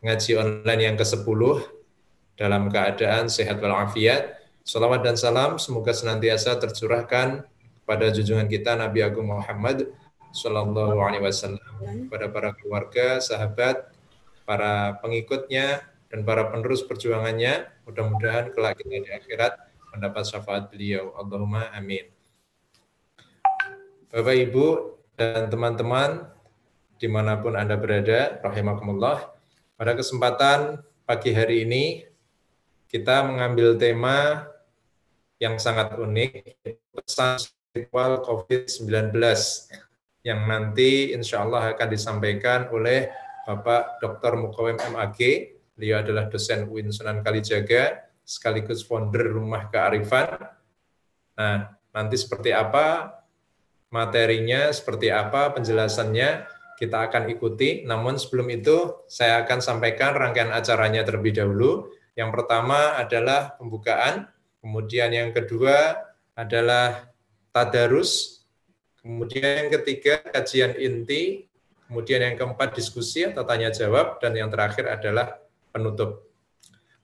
ngaji online yang ke-10 dalam keadaan sehat walafiat. Salawat dan salam semoga senantiasa tercurahkan kepada junjungan kita Nabi Agung Muhammad Sallallahu Alaihi Wasallam, kepada para keluarga, sahabat, para pengikutnya, dan para penerus perjuangannya. Mudah-mudahan kelak kita di akhirat mendapat syafaat beliau. Allahumma amin. Bapak, Ibu, dan teman-teman dimanapun Anda berada, rahimakumullah. Pada kesempatan pagi hari ini, kita mengambil tema yang sangat unik, pesan spiritual COVID-19, yang nanti insya Allah akan disampaikan oleh Bapak Dr. Mukawem MAG. Beliau adalah dosen UIN Sunan Kalijaga, sekaligus founder Rumah Kearifan. Nah, nanti seperti apa materinya, seperti apa penjelasannya, kita akan ikuti. Namun sebelum itu, saya akan sampaikan rangkaian acaranya terlebih dahulu. Yang pertama adalah pembukaan, kemudian yang kedua adalah tadarus, kemudian yang ketiga kajian inti, kemudian yang keempat diskusi atau tanya jawab, dan yang terakhir adalah penutup.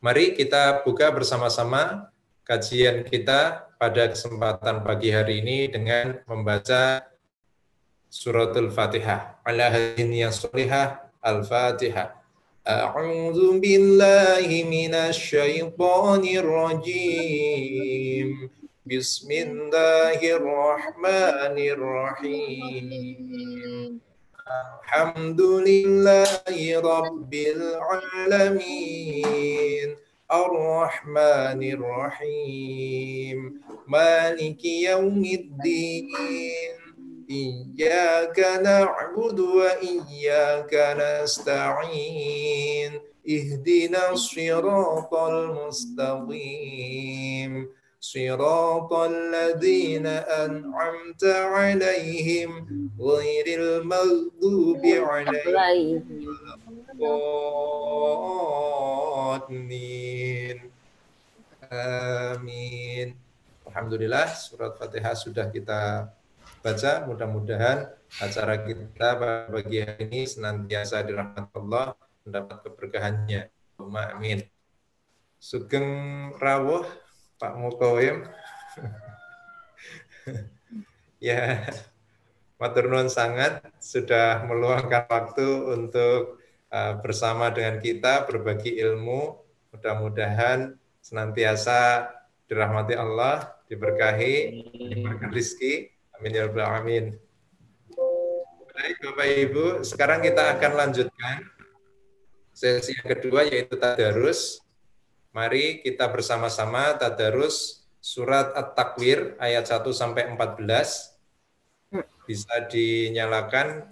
Mari kita buka bersama-sama kajian kita pada kesempatan pagi hari ini dengan membaca suratul Fatihah. Ala hadin yang solihah, Al-Fatihah. A'udzu billahi minasy syaithanir rajim. Bismillahirrahmanirrahim. Alhamdulillahi rabbil alamin. Ar-Rahmanir Rahim. Maliki yaumiddin. Iyyaka na'budu wa iyyaka nasta'in. Ihdinas siratal mustaqim. Siratal ladzina an'amta 'alaihim ghairil maghdubi 'alaihim waladdallin. Amin. Alhamdulillah, surat Fatihah sudah kita baca. Mudah-mudahan acara kita pagi hari ini senantiasa dirahmati Allah, mendapat keberkahannya. Allahumma amin. Sugeng rawuh Pak Mukawem. Ya, matur nuwun sangat sudah meluangkan waktu untuk bersama dengan kita berbagi ilmu. Mudah-mudahan senantiasa dirahmati Allah, diberkahi, diberikan rezeki. Amin ya rabbal alamin. Baik Bapak Ibu, sekarang kita akan lanjutkan sesi yang kedua, yaitu tadarus. Mari kita bersama-sama tadarus surat At-Takwir ayat 1 sampai 14. Bisa dinyalakan,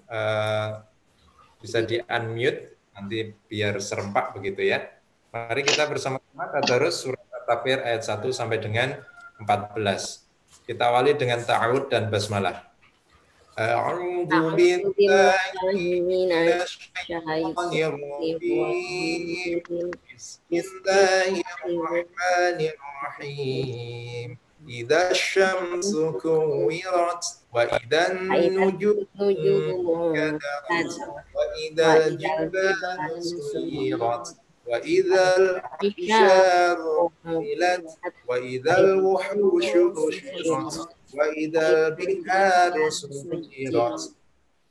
bisa di-unmute nanti biar serempak begitu ya. Mari kita bersama-sama tadarus surat At-Takwir ayat 1 sampai dengan 14. Kita awali dengan ta'awud dan basmalah. A'udzu billahi minasy syaithanir rajim. Bismillahirrahmanirrahim. Idza syamsu kuwirat wa idzan nujumu kadarat wa idzal jibalu suyirat wa idzal isyaru milat wa idzal wuhushu hushirat wa idzal biharu sujirat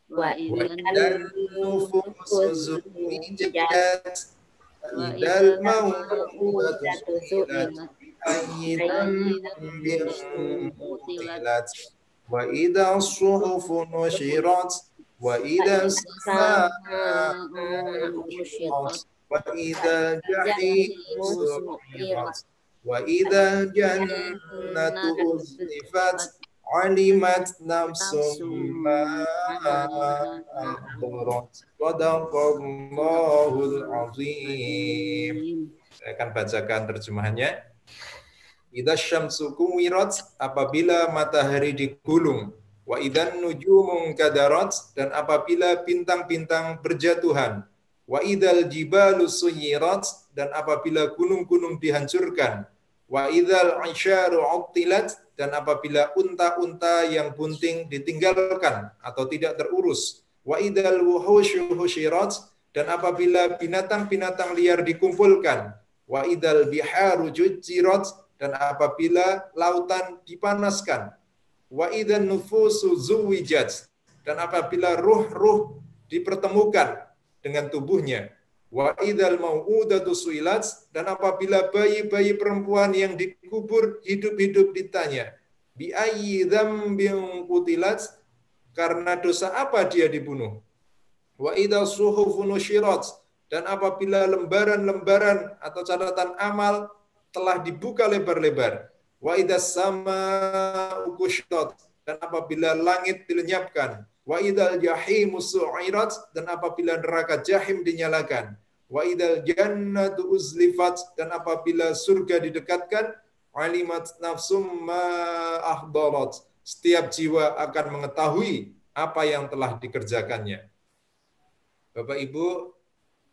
wa idzal nufusu zuwijat wa idzal maw'udatu su'ilat wa idza as-suhufu nushirat wa idza as-samaa'u kushirat wa idza al-jahimu su'irat wa idza al-jannatu uzlifat alimat nafsum ma ahdarat. Shadaqallahul azim. Saya akan bacakan terjemahannya. Idza syamsu kuwirat, apabila matahari digulung, wa idzan nujumun kadarat, dan apabila bintang-bintang berjatuhan, wa idzal jibalu suyirat, dan apabila gunung-gunung dihancurkan, wa idzal isyaru uqtilat, dan apabila unta-unta yang bunting ditinggalkan atau tidak terurus, wa idzal wuhusyu husyirat, dan apabila binatang-binatang liar dikumpulkan, wa idal biharu jujirat, dan apabila lautan dipanaskan, wa idan nufusu zuwijat, dan apabila ruh-ruh dipertemukan dengan tubuhnya, wa idal mau'udatu suilat, dan apabila bayi-bayi perempuan yang dikubur hidup-hidup ditanya, bi ayyi dzambin qutilat, karena dosa apa dia dibunuh. Wa idza suhufu nusyirat, dan apabila lembaran-lembaran atau catatan amal telah dibuka lebar-lebar. Wa idza samaa'u kushtat, dan apabila langit dilenyapkan. Wa idzal jahimu su'irat, dan apabila neraka jahim dinyalakan. Wa idzal jannatu uzlifat, dan apabila surga didekatkan. Alimat nafsum ma ahdarat, setiap jiwa akan mengetahui apa yang telah dikerjakannya. Bapak Ibu,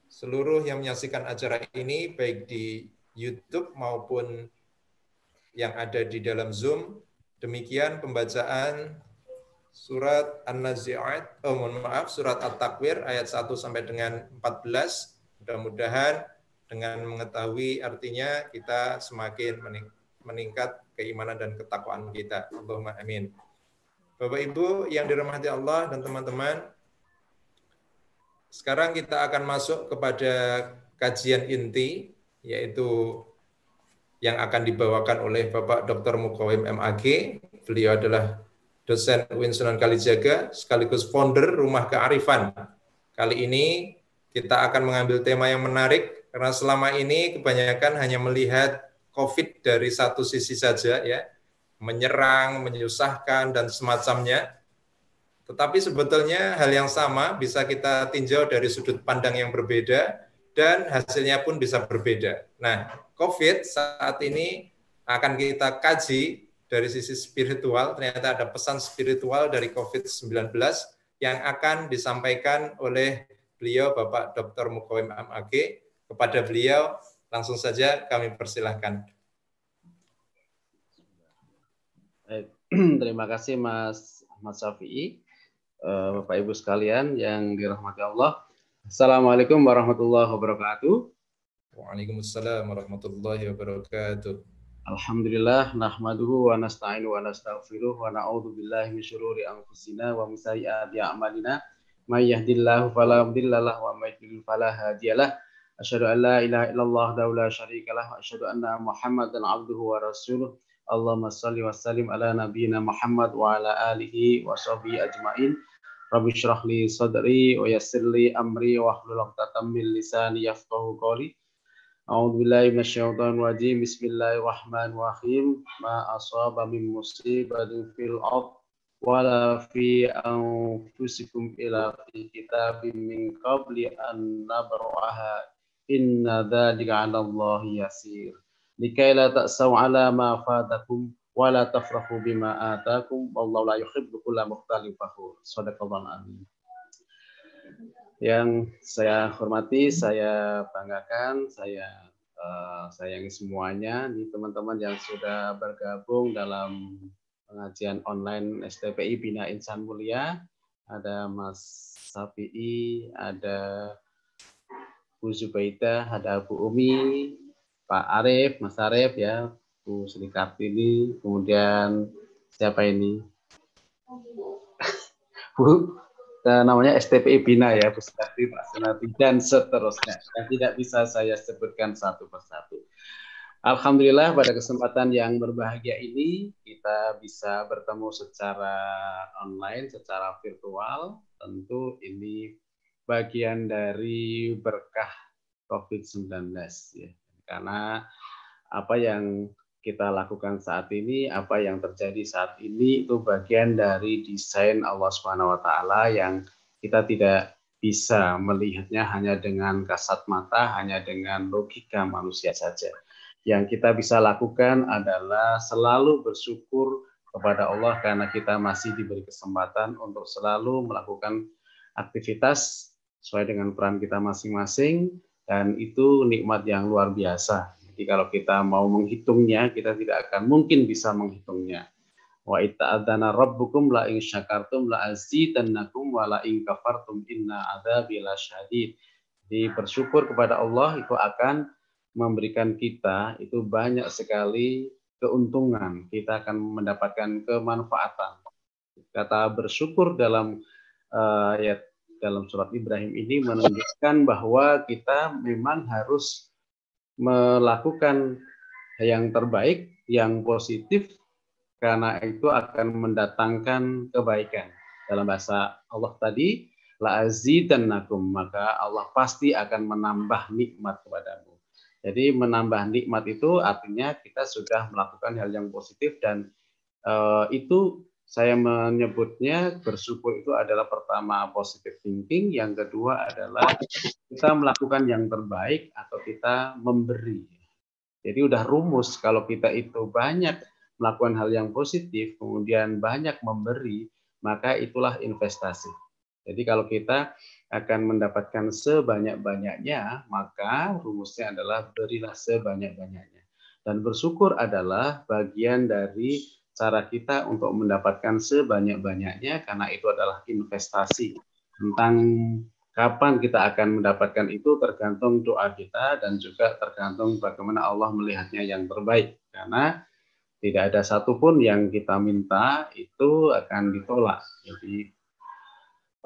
seluruh yang menyaksikan acara ini baik di YouTube maupun yang ada di dalam Zoom, demikian pembacaan surat An-Nazi'at, surat At-Takwir ayat 1 sampai dengan 14. Mudah-mudahan dengan mengetahui artinya kita semakin meningkat keimanan dan ketakwaan kita. Allahumma amin. Bapak Ibu yang dirahmati Allah dan teman-teman, sekarang kita akan masuk kepada kajian inti, yaitu yang akan dibawakan oleh Bapak Dr. Mukawim MAG. Beliau adalah dosen UIN Sunan Kalijaga, sekaligus founder Rumah Kearifan. Kali ini kita akan mengambil tema yang menarik, karena selama ini kebanyakan hanya melihat COVID dari satu sisi saja, ya, menyerang, menyusahkan, dan semacamnya. Tetapi sebetulnya hal yang sama bisa kita tinjau dari sudut pandang yang berbeda, dan hasilnya pun bisa berbeda. Nah, COVID saat ini akan kita kaji dari sisi spiritual. Ternyata ada pesan spiritual dari COVID-19 yang akan disampaikan oleh beliau, Bapak Dr. Mukawim MAG. Kepada beliau, langsung saja kami persilahkan. Baik. Terima kasih Mas Ahmad Syafi'i. Bapak Ibu sekalian yang dirahmati Allah. Assalamualaikum warahmatullahi wabarakatuh. Waalaikumsalam warahmatullahi wabarakatuh. Alhamdulillah nahmaduhu wa nasta'inu wa nastaghfiruh wa na'udzu billahi min syururi anfusina wa min sayyiati a'malina. May yahdihillahu fala mudhillalah wa may yudhlil fala hadiyalah. Asyhadu an la ilaha illallah wahdahu la syarikalah wa asyhadu anna Muhammadan 'abduhu wa rasuluh. Allahumma shalli wa sallim ala nabiyyina Muhammad wa ala alihi wa sahbihi ajmain. Rabbi shrah li sadri wa yassir li amri wa hlul 'uqdatam min lisani yafqahu qawli. A'udzu billahi minasyaitonir rajim. Bismillahirrahmanirrahim. Ma asaba min musibatin fil ardh wala fi anfusikum illa fi kitabim min qabli an nabraha. Inna dzalika 'ala Allahi yasir. Likai la ta'saw 'ala ma fatakum wa la tafrahu bima atakum wallahu la yuhibbu kulla mukhtalin fakhur. Shadaqallahul azim. Yang saya hormati, saya banggakan, saya sayangi semuanya, nih teman-teman yang sudah bergabung dalam pengajian online STPI Bina Insan Mulia. Ada Mas Syafi'i, ada Bu Zubaidah, ada Bu Umi, Pak Arif, Mas Arif ya, Bu Sri Kartini, kemudian siapa ini? Bu namanya STPI Bina ya, Bu Sri, Pak Senati, dan seterusnya. Yang tidak bisa saya sebutkan satu persatu. Alhamdulillah pada kesempatan yang berbahagia ini kita bisa bertemu secara online, secara virtual. Tentu ini bagian dari berkah COVID-19 ya. Karena apa yang kita lakukan saat ini, apa yang terjadi saat ini itu bagian dari desain Allah Subhanahu wa taala yang kita tidak bisa melihatnya hanya dengan kasat mata, hanya dengan logika manusia saja. Yang kita bisa lakukan adalah selalu bersyukur kepada Allah karena kita masih diberi kesempatan untuk selalu melakukan aktivitas sesuai dengan peran kita masing-masing, dan itu nikmat yang luar biasa. Jadi kalau kita mau menghitungnya, kita tidak akan mungkin bisa menghitungnya. Wa ita'adzana rabbukum la in syakartum la azidannakum wa la in kafartum inna adzabi lasyadid. Jadi bersyukur kepada Allah itu akan memberikan kita itu banyak sekali keuntungan. Kita akan mendapatkan kemanfaatan. Kata bersyukur dalam ayat dalam surat Ibrahim ini menunjukkan bahwa kita memang harus melakukan yang terbaik, yang positif, karena itu akan mendatangkan kebaikan. Dalam bahasa Allah tadi, la'azidannakum, maka Allah pasti akan menambah nikmat kepadamu. Jadi menambah nikmat itu artinya kita sudah melakukan hal yang positif, dan itu saya menyebutnya bersyukur itu adalah pertama positive thinking, yang kedua adalah kita melakukan yang terbaik atau kita memberi. Jadi udah rumus kalau kita itu banyak melakukan hal yang positif, kemudian banyak memberi, maka itulah investasi. Jadi kalau kita akan mendapatkan sebanyak-banyaknya, maka rumusnya adalah berilah sebanyak-banyaknya. Dan bersyukur adalah bagian dari cara kita untuk mendapatkan sebanyak-banyaknya, karena itu adalah investasi. Tentang kapan kita akan mendapatkan itu tergantung doa kita dan juga tergantung bagaimana Allah melihatnya yang terbaik. Karena tidak ada satupun yang kita minta itu akan ditolak. Jadi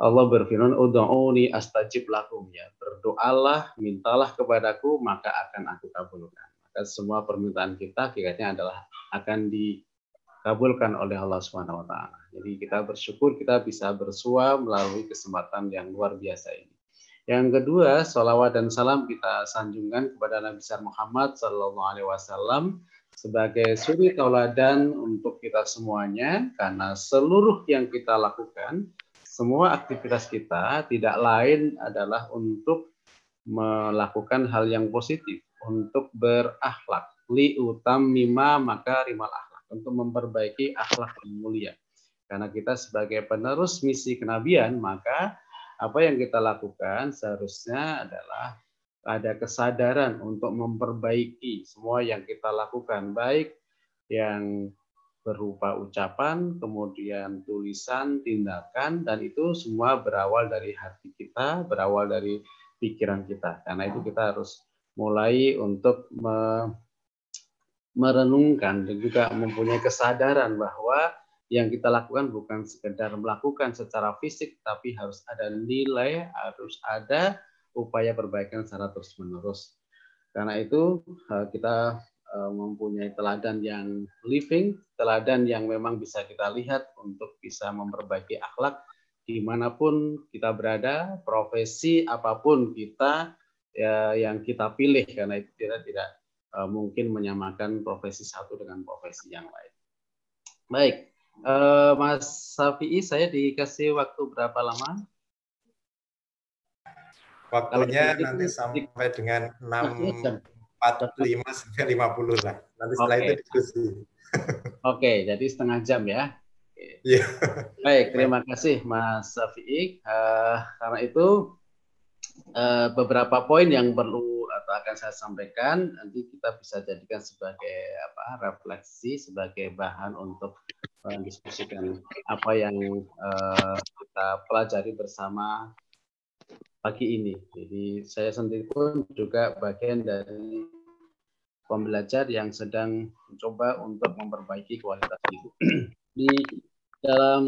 Allah berfirman, "Ud'uni astajib lakum," ya. Berdoalah, mintalah kepadaku, maka akan aku kabulkan. Maka semua permintaan kita hakikatnya adalah akan dikabulkan oleh Allah Subhanahu wa taala. Jadi kita bersyukur kita bisa bersua melalui kesempatan yang luar biasa ini. Yang kedua, salawat dan salam kita sanjungkan kepada Nabi besar Muhammad Sallallahu Alaihi Wasallam sebagai suri tauladan untuk kita semuanya, karena seluruh yang kita lakukan, semua aktivitas kita tidak lain adalah untuk melakukan hal yang positif, untuk berakhlak, li utammima makarimal akhlak, untuk memperbaiki akhlak yang mulia. Karena kita sebagai penerus misi kenabian, maka apa yang kita lakukan seharusnya adalah ada kesadaran untuk memperbaiki semua yang kita lakukan, baik yang berupa ucapan, kemudian tulisan, tindakan, dan itu semua berawal dari hati kita, berawal dari pikiran kita. Karena itu kita harus mulai untuk merenungkan dan juga mempunyai kesadaran bahwa yang kita lakukan bukan sekedar melakukan secara fisik, tapi harus ada nilai, harus ada upaya perbaikan secara terus-menerus. Karena itu kita mempunyai teladan yang living, teladan yang memang bisa kita lihat untuk bisa memperbaiki akhlak dimanapun kita berada, profesi apapun kita ya, yang kita pilih, karena itu kita tidak mungkin menyamakan profesi satu dengan profesi yang lain. Baik, Mas Safi'i, saya dikasih waktu berapa lama? Waktunya nanti sampai dengan 6.45 sampai 50 lah. Nanti setelah itu diskusi. Oke, jadi setengah jam ya. Iya. Baik, terima kasih Mas Safi'i. Karena itu beberapa poin yang perlu atau akan saya sampaikan, nanti kita bisa jadikan sebagai refleksi, sebagai bahan untuk mendiskusikan apa yang kita pelajari bersama pagi ini. Jadi saya sendiri pun juga bagian dari pembelajar yang sedang mencoba untuk memperbaiki kualitas hidup. Di dalam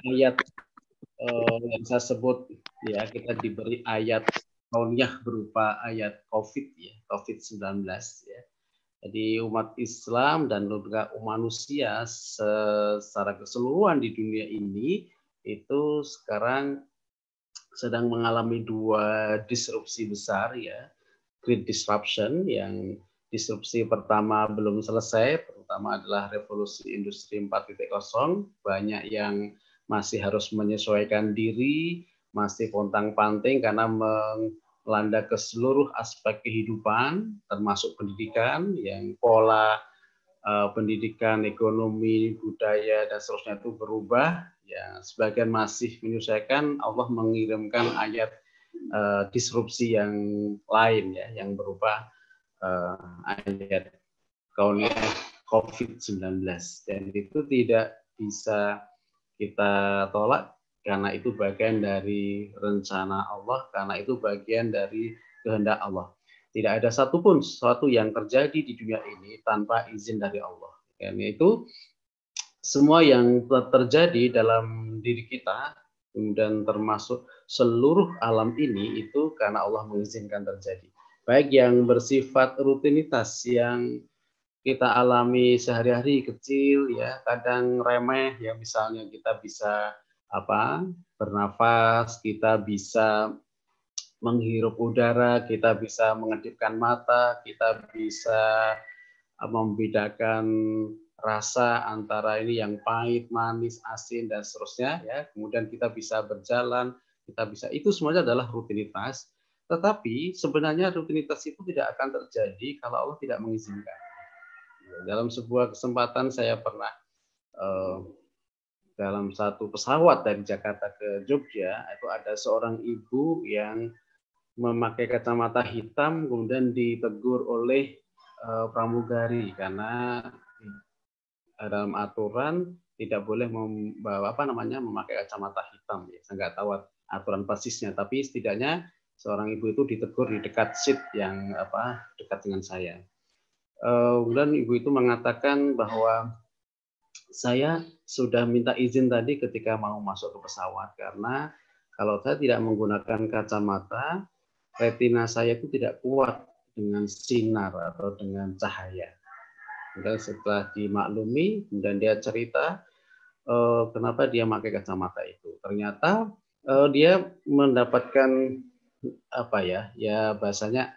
ayat yang saya sebut ya, kita diberi ayat kauniyah berupa ayat COVID ya, COVID-19 ya. Jadi umat Islam dan juga manusia secara keseluruhan di dunia ini itu sekarang sedang mengalami dua disrupsi besar ya. Great Disruption, yang disrupsi pertama belum selesai, pertama adalah revolusi industri 4.0, banyak yang masih harus menyesuaikan diri, masih pontang-panting karena melanda ke seluruh aspek kehidupan, termasuk pendidikan, yang pola pendidikan, ekonomi, budaya, dan seterusnya itu berubah. Ya, sebagian masih menyesuaikan, Allah mengirimkan ayat disrupsi yang lain ya, yang berupa ayat kauniyah COVID-19, dan itu tidak bisa kita tolak karena itu bagian dari rencana Allah, karena itu bagian dari kehendak Allah. Tidak ada satupun sesuatu yang terjadi di dunia ini tanpa izin dari Allah. Karena itu semua yang terjadi dalam diri kita, kemudian termasuk seluruh alam ini, itu karena Allah mengizinkan terjadi. Baik yang bersifat rutinitas yang kita alami sehari-hari, kecil ya, kadang remeh ya, misalnya kita bisa bernafas, kita bisa menghirup udara, kita bisa mengedipkan mata, kita bisa membedakan rasa antara ini yang pahit, manis, asin, dan seterusnya ya. Kemudian kita bisa berjalan, kita bisa, itu semuanya adalah rutinitas. Tetapi sebenarnya rutinitas itu tidak akan terjadi kalau Allah tidak mengizinkan. Dalam sebuah kesempatan saya pernah dalam satu pesawat dari Jakarta ke Jogja, itu ada seorang ibu yang memakai kacamata hitam, kemudian ditegur oleh pramugari karena dalam aturan tidak boleh memakai kacamata hitam. Ya, saya nggak tahu aturan persisnya, tapi setidaknya seorang ibu itu ditegur di dekat seat yang dekat dengan saya. Kemudian ibu itu mengatakan bahwa saya sudah minta izin tadi ketika mau masuk ke pesawat, karena kalau saya tidak menggunakan kacamata, retina saya itu tidak kuat dengan sinar atau dengan cahaya. Dan setelah dimaklumi, kemudian dia cerita kenapa dia pakai kacamata itu. Ternyata dia mendapatkan bahasanya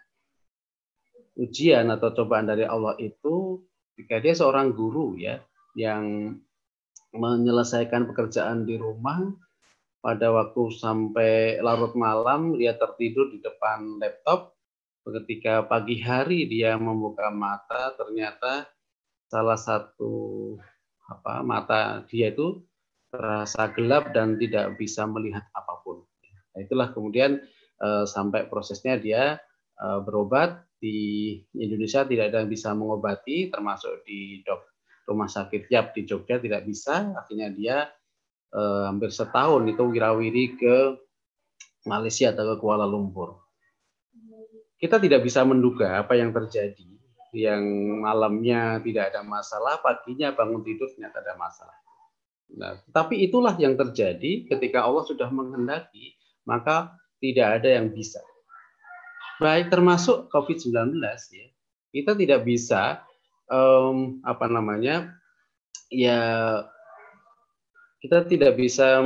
ujian atau cobaan dari Allah itu ketika dia seorang guru ya, yang menyelesaikan pekerjaan di rumah, pada waktu sampai larut malam dia tertidur di depan laptop. Ketika pagi hari dia membuka mata, ternyata salah satu mata dia itu terasa gelap dan tidak bisa melihat apapun. Nah, itulah kemudian sampai prosesnya dia berobat. Di Indonesia tidak ada yang bisa mengobati, termasuk di rumah sakit Yap di Jogja tidak bisa. Akhirnya dia hampir setahun itu wirawiri ke Malaysia atau ke Kuala Lumpur. Kita tidak bisa menduga apa yang terjadi. Yang malamnya tidak ada masalah, paginya bangun tidur ternyata ada masalah. Nah, tapi itulah yang terjadi ketika Allah sudah menghendaki, maka tidak ada yang bisa. Baik termasuk COVID-19 ya. Kita tidak bisa kita tidak bisa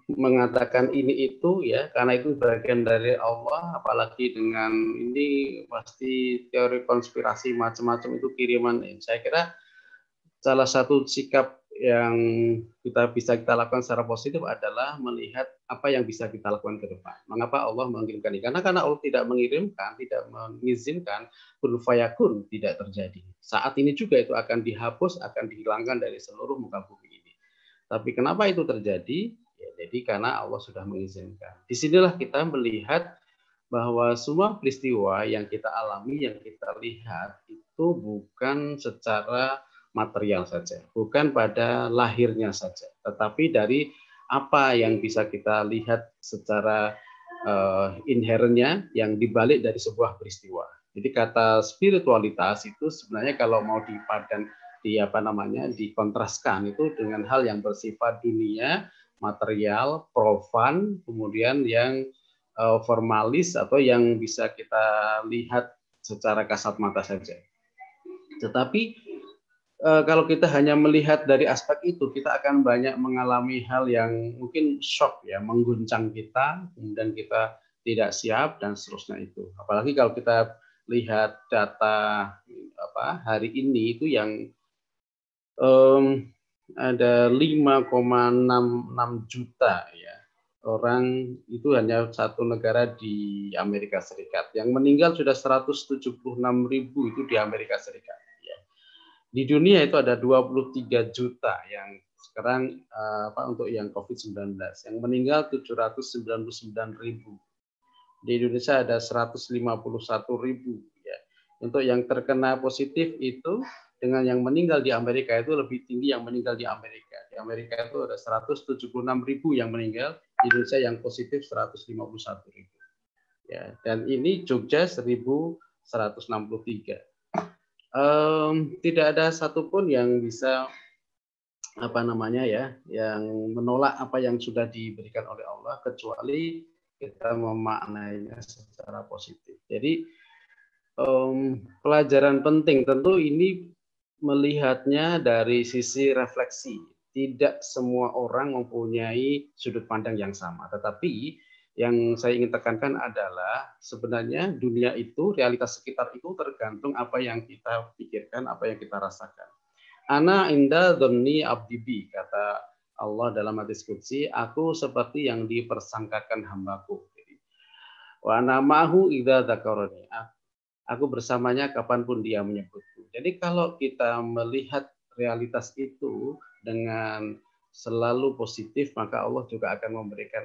mengatakan ini itu ya, karena itu bagian dari Allah, apalagi dengan ini pasti teori konspirasi macam-macam itu kiriman. Saya kira salah satu sikap yang kita lakukan secara positif adalah melihat apa yang bisa kita lakukan ke depan. Mengapa Allah mengirimkan ini? Karena Allah tidak mengirimkan, tidak mengizinkan, kun fayakun tidak terjadi. Saat ini juga itu akan dihapus, akan dihilangkan dari seluruh muka bumi ini. Tapi kenapa itu terjadi? Ya, jadi karena Allah sudah mengizinkan. Disinilah kita melihat bahwa semua peristiwa yang kita alami, yang kita lihat itu bukan secara material saja, bukan pada lahirnya saja, tetapi dari apa yang bisa kita lihat secara inherentnya yang dibalik dari sebuah peristiwa. Jadi kata spiritualitas itu sebenarnya kalau mau dikontraskan itu dengan hal yang bersifat dunia, material, profan, kemudian yang formalis atau yang bisa kita lihat secara kasat mata saja. Tetapi kalau kita hanya melihat dari aspek itu, kita akan banyak mengalami hal yang mungkin shock ya, mengguncang kita, kemudian kita tidak siap dan seterusnya itu. Apalagi kalau kita lihat data hari ini itu yang ada 5,66 juta ya orang, itu hanya satu negara di Amerika Serikat. Yang meninggal sudah 176.000 itu di Amerika Serikat. Di dunia itu ada 23 juta yang sekarang untuk yang COVID-19. Yang meninggal 799.000. Di Indonesia ada 151.000 ya. Untuk yang terkena positif itu dengan yang meninggal di Amerika itu lebih tinggi yang meninggal di Amerika. Di Amerika itu ada 176.000 yang meninggal, di Indonesia yang positif 151.000. Ya, dan ini Jogja 1.163. Tidak ada satupun yang bisa yang menolak apa yang sudah diberikan oleh Allah kecuali kita memaknainya secara positif. Jadi pelajaran penting tentu ini melihatnya dari sisi refleksi. Tidak semua orang mempunyai sudut pandang yang sama, tetapi yang saya ingin tekankan adalah sebenarnya dunia itu, realitas sekitar itu tergantung apa yang kita pikirkan, apa yang kita rasakan. Ana inda dhonni abdi bi, kata Allah dalam hadis qudsi, aku seperti yang dipersangkakan hambaku. Wa ana ma'hu idza dzakarani, aku bersamanya kapanpun dia menyebutku. Jadi kalau kita melihat realitas itu dengan selalu positif, maka Allah juga akan memberikan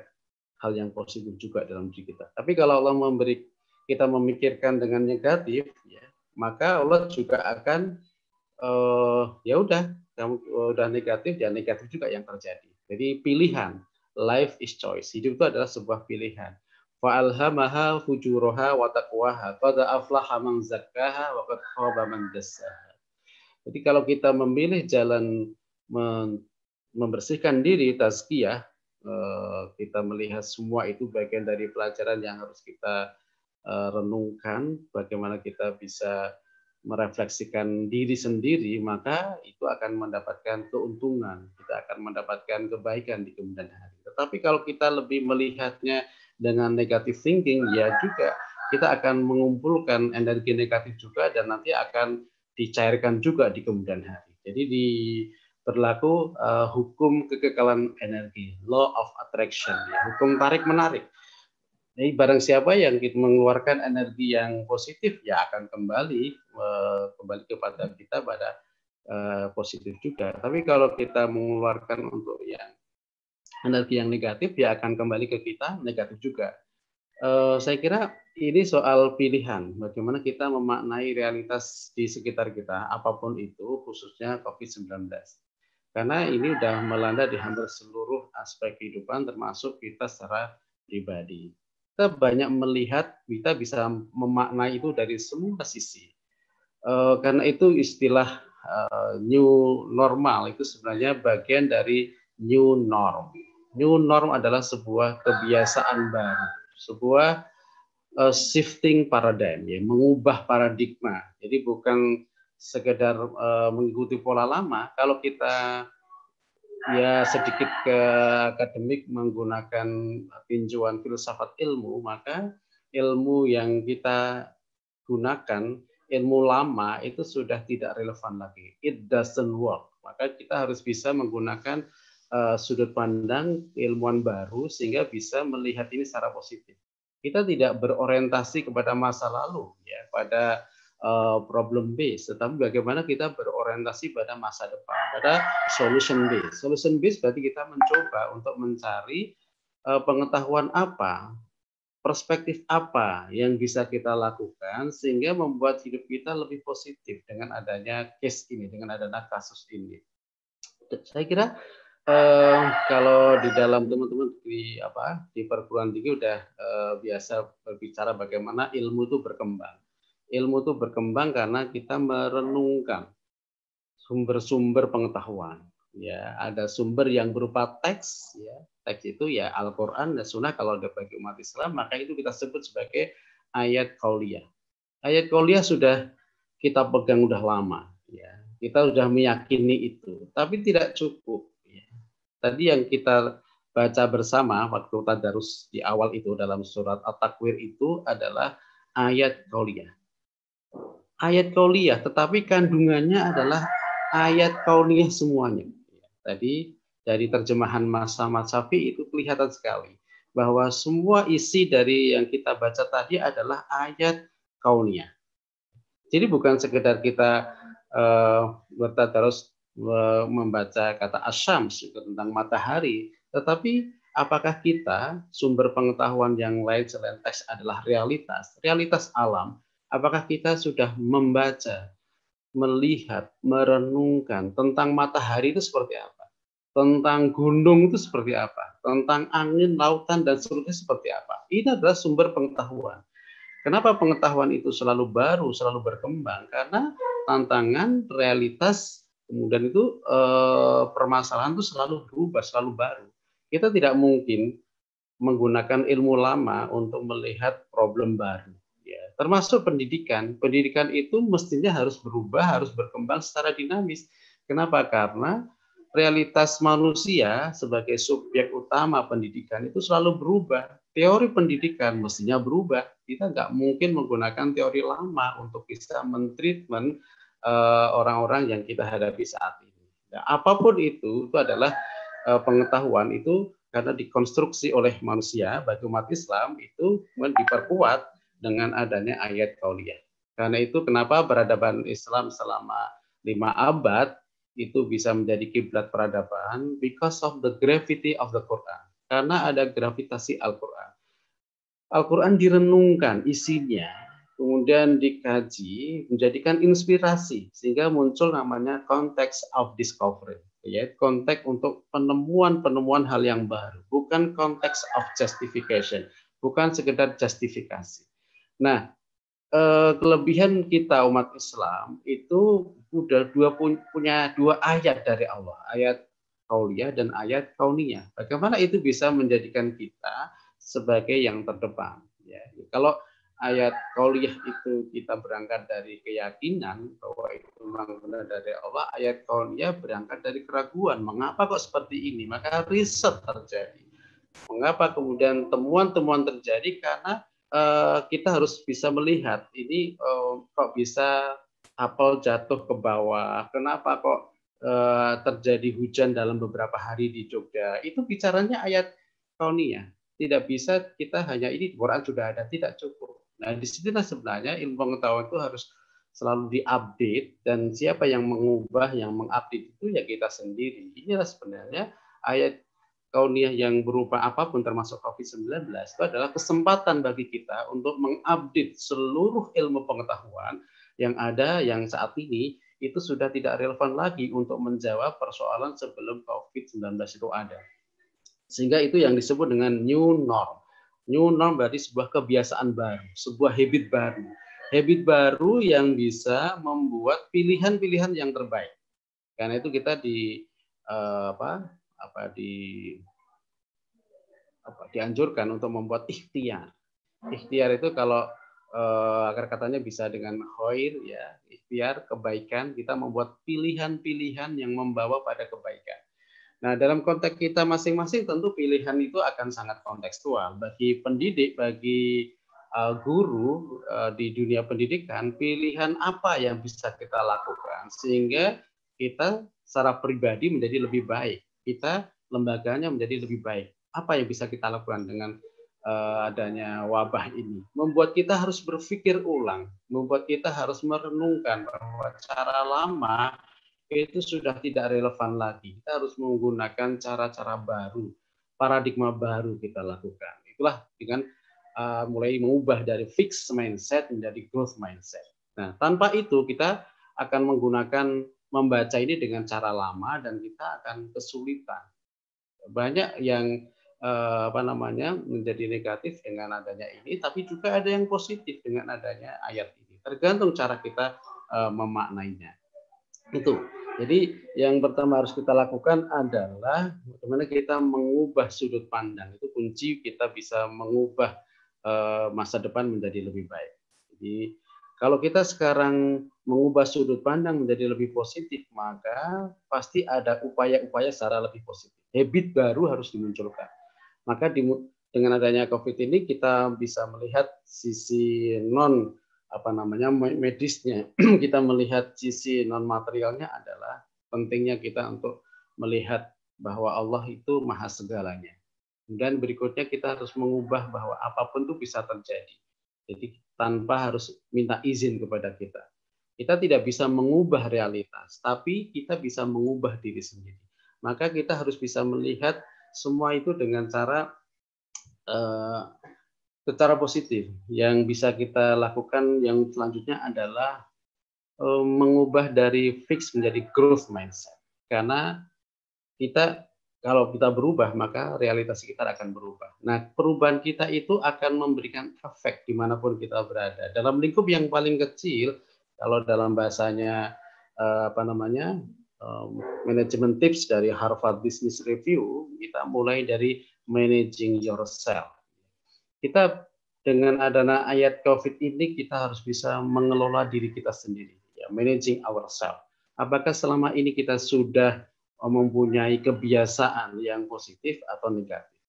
hal yang positif juga dalam diri kita. Tapi kalau Allah memberi kita memikirkan dengan negatif, ya, maka Allah juga akan ya udah, kamu udah negatif, ya negatif juga yang terjadi. Jadi pilihan, life is choice. Hidup itu adalah sebuah pilihan. Fa'alhamaha fujuraha wa taqwaha. Qad aflaha man zakkaha wa qad khaba man dassaha. Jadi kalau kita memilih jalan membersihkan diri, tazkiyah, kita melihat semua itu bagian dari pelajaran yang harus kita renungkan, bagaimana kita bisa merefleksikan diri sendiri, maka itu akan mendapatkan keuntungan, kita akan mendapatkan kebaikan di kemudian hari. Tetapi kalau kita lebih melihatnya dengan negative thinking, ya juga kita akan mengumpulkan energi negatif juga dan nanti akan dicairkan juga di kemudian hari. Jadi berlaku hukum kekekalan energi, law of attraction, ya, hukum tarik menarik. Jadi barang siapa yang mengeluarkan energi yang positif, ya akan kembali kepada kita pada positif juga. Tapi kalau kita mengeluarkan untuk yang energi yang negatif, ya akan kembali ke kita negatif juga. Saya kira ini soal pilihan, bagaimana kita memaknai realitas di sekitar kita, apapun itu, khususnya COVID-19. Karena ini sudah melanda di hampir seluruh aspek kehidupan, termasuk kita secara pribadi. Kita banyak melihat, kita bisa memaknai itu dari semua sisi. Karena itu istilah new normal itu sebenarnya bagian dari new norm. New norm adalah sebuah kebiasaan baru, sebuah shifting paradigm, ya, mengubah paradigma. Jadi bukan sekedar mengikuti pola lama. Kalau kita ya sedikit ke akademik menggunakan tinjauan filsafat ilmu, maka ilmu yang kita gunakan, ilmu lama itu sudah tidak relevan lagi. It doesn't work. Maka kita harus bisa menggunakan sudut pandang ilmuwan baru sehingga bisa melihat ini secara positif. Kita tidak berorientasi kepada masa lalu, ya, pada problem base, tetapi bagaimana kita berorientasi pada masa depan, pada solution base. Solution base berarti kita mencoba untuk mencari pengetahuan apa, perspektif apa yang bisa kita lakukan sehingga membuat hidup kita lebih positif dengan adanya case ini, dengan adanya kasus ini. Saya kira kalau di dalam teman-teman di perguruan tinggi udah biasa berbicara bagaimana ilmu itu berkembang. Ilmu itu berkembang karena kita merenungkan sumber-sumber pengetahuan. Ya, ada sumber yang berupa teks, ya. Teks itu ya Al-Qur'an dan Sunnah kalau bagi umat Islam, maka itu kita sebut sebagai ayat qauliyah. Ayat qauliyah sudah kita pegang udah lama, ya. Kita sudah meyakini itu, tapi tidak cukup, ya. Tadi yang kita baca bersama waktu tadarus di awal itu dalam surat At-Takwir itu adalah ayat qauliyah. Ayat qauliyah, tetapi kandungannya adalah ayat qauliyah semuanya. Tadi dari terjemahan Mas Ahmad Syafi'i itu kelihatan sekali bahwa semua isi dari yang kita baca tadi adalah ayat qauliyah. Jadi bukan sekedar kita bertadarus membaca kata asyams tentang matahari, tetapi apakah kita sumber pengetahuan yang lain selain teks adalah realitas alam? Apakah kita sudah membaca, melihat, merenungkan tentang matahari itu seperti apa, tentang gunung itu seperti apa, tentang angin, lautan, dan seterusnya seperti apa. Ini adalah sumber pengetahuan. Kenapa pengetahuan itu selalu baru, selalu berkembang? Karena tantangan, realitas, kemudian itu permasalahan itu selalu berubah, selalu baru. Kita tidak mungkin menggunakan ilmu lama untuk melihat problem baru. Ya, termasuk pendidikan. Pendidikan itu mestinya harus berubah, harus berkembang secara dinamis. Kenapa? Karena realitas manusia sebagai subjek utama pendidikan itu selalu berubah. Teori pendidikan mestinya berubah. Kita nggak mungkin menggunakan teori lama untuk bisa mentreatment orang-orang yang kita hadapi saat ini. Nah, apapun itu adalah pengetahuan itu karena dikonstruksi oleh manusia bagi umat Islam itu diperkuat dengan adanya ayat kauliyah. Karena itu kenapa peradaban Islam selama 5 abad itu bisa menjadi kiblat peradaban, because of the gravity of the Quran. Karena ada gravitasi Al-Quran. Al-Quran direnungkan isinya, kemudian dikaji, menjadikan inspirasi, sehingga muncul namanya konteks of discovery, ya, konteks untuk penemuan-penemuan hal yang baru, bukan konteks of justification, bukan sekedar justifikasi. Nah, kelebihan kita umat Islam itu udah punya dua ayat dari Allah, ayat kauliyah dan ayat kauniyah. Bagaimana itu bisa menjadikan kita sebagai yang terdepan? Ya, kalau ayat kauliyah itu kita berangkat dari keyakinan bahwa itu memang benar dari Allah, ayat kauniyah berangkat dari keraguan. Mengapa kok seperti ini? Maka riset terjadi. Mengapa kemudian temuan-temuan terjadi? Karena kita harus bisa melihat ini kok bisa apel jatuh ke bawah, kenapa kok terjadi hujan dalam beberapa hari di Jogja. Itu bicaranya ayat kauniyah. Tidak bisa kita hanya ini di Quran sudah ada, tidak cukup. Nah, disinilah sebenarnya ilmu pengetahuan itu harus selalu diupdate, dan siapa yang mengubah, yang mengupdate itu ya kita sendiri. Inilah sebenarnya ayat kauniyah yang berupa apapun termasuk COVID-19 itu adalah kesempatan bagi kita untuk mengupdate seluruh ilmu pengetahuan yang ada, yang saat ini itu sudah tidak relevan lagi untuk menjawab persoalan sebelum COVID-19 itu ada. Sehingga itu yang disebut dengan new norm. New norm berarti sebuah kebiasaan baru, sebuah habit baru. Habit baru yang bisa membuat pilihan-pilihan yang terbaik. Karena itu kita dianjurkan untuk membuat ikhtiar. Ikhtiar itu kalau agar katanya bisa dengan khair, ya, ikhtiar kebaikan, kita membuat pilihan-pilihan yang membawa pada kebaikan. Nah, dalam konteks kita masing-masing tentu pilihan itu akan sangat kontekstual. Bagi pendidik, bagi guru di dunia pendidikan, pilihan apa yang bisa kita lakukan sehingga kita secara pribadi menjadi lebih baik, kita lembaganya menjadi lebih baik. Apa yang bisa kita lakukan dengan adanya wabah ini? Membuat kita harus berpikir ulang, membuat kita harus merenungkan bahwa cara lama itu sudah tidak relevan lagi. Kita harus menggunakan cara-cara baru, paradigma baru kita lakukan. Itulah dengan mulai mengubah dari fixed mindset menjadi growth mindset. Nah, tanpa itu kita akan menggunakan membaca ini dengan cara lama dan kita akan kesulitan. Banyak yang menjadi negatif dengan adanya ini, tapi juga ada yang positif dengan adanya ayat ini. Tergantung cara kita memaknainya. Itu. Jadi yang pertama harus kita lakukan adalah bagaimana kita mengubah sudut pandang. Itu kunci kita bisa mengubah masa depan menjadi lebih baik. Jadi kalau kita sekarang mengubah sudut pandang menjadi lebih positif, maka pasti ada upaya-upaya secara lebih positif. Habit baru harus dimunculkan. Maka dengan adanya COVID ini kita bisa melihat sisi medisnya. Kita melihat sisi non materialnya adalah pentingnya kita untuk melihat bahwa Allah itu maha segalanya. Dan berikutnya kita harus mengubah bahwa apapun itu bisa terjadi. Jadi tanpa harus minta izin kepada kita. Kita tidak bisa mengubah realitas, tapi kita bisa mengubah diri sendiri. Maka kita harus bisa melihat semua itu dengan cara secara positif. Yang bisa kita lakukan yang selanjutnya adalah mengubah dari fixed menjadi growth mindset. Karena kalau kita berubah, maka realitas kita akan berubah. Nah, perubahan kita itu akan memberikan efek dimanapun kita berada. Dalam lingkup yang paling kecil, kalau dalam bahasanya manajemen tips dari Harvard Business Review, kita mulai dari managing yourself. Kita dengan adanya ayat COVID ini, kita harus bisa mengelola diri kita sendiri, ya, managing ourselves. Apakah selama ini kita sudah mempunyai kebiasaan yang positif atau negatif?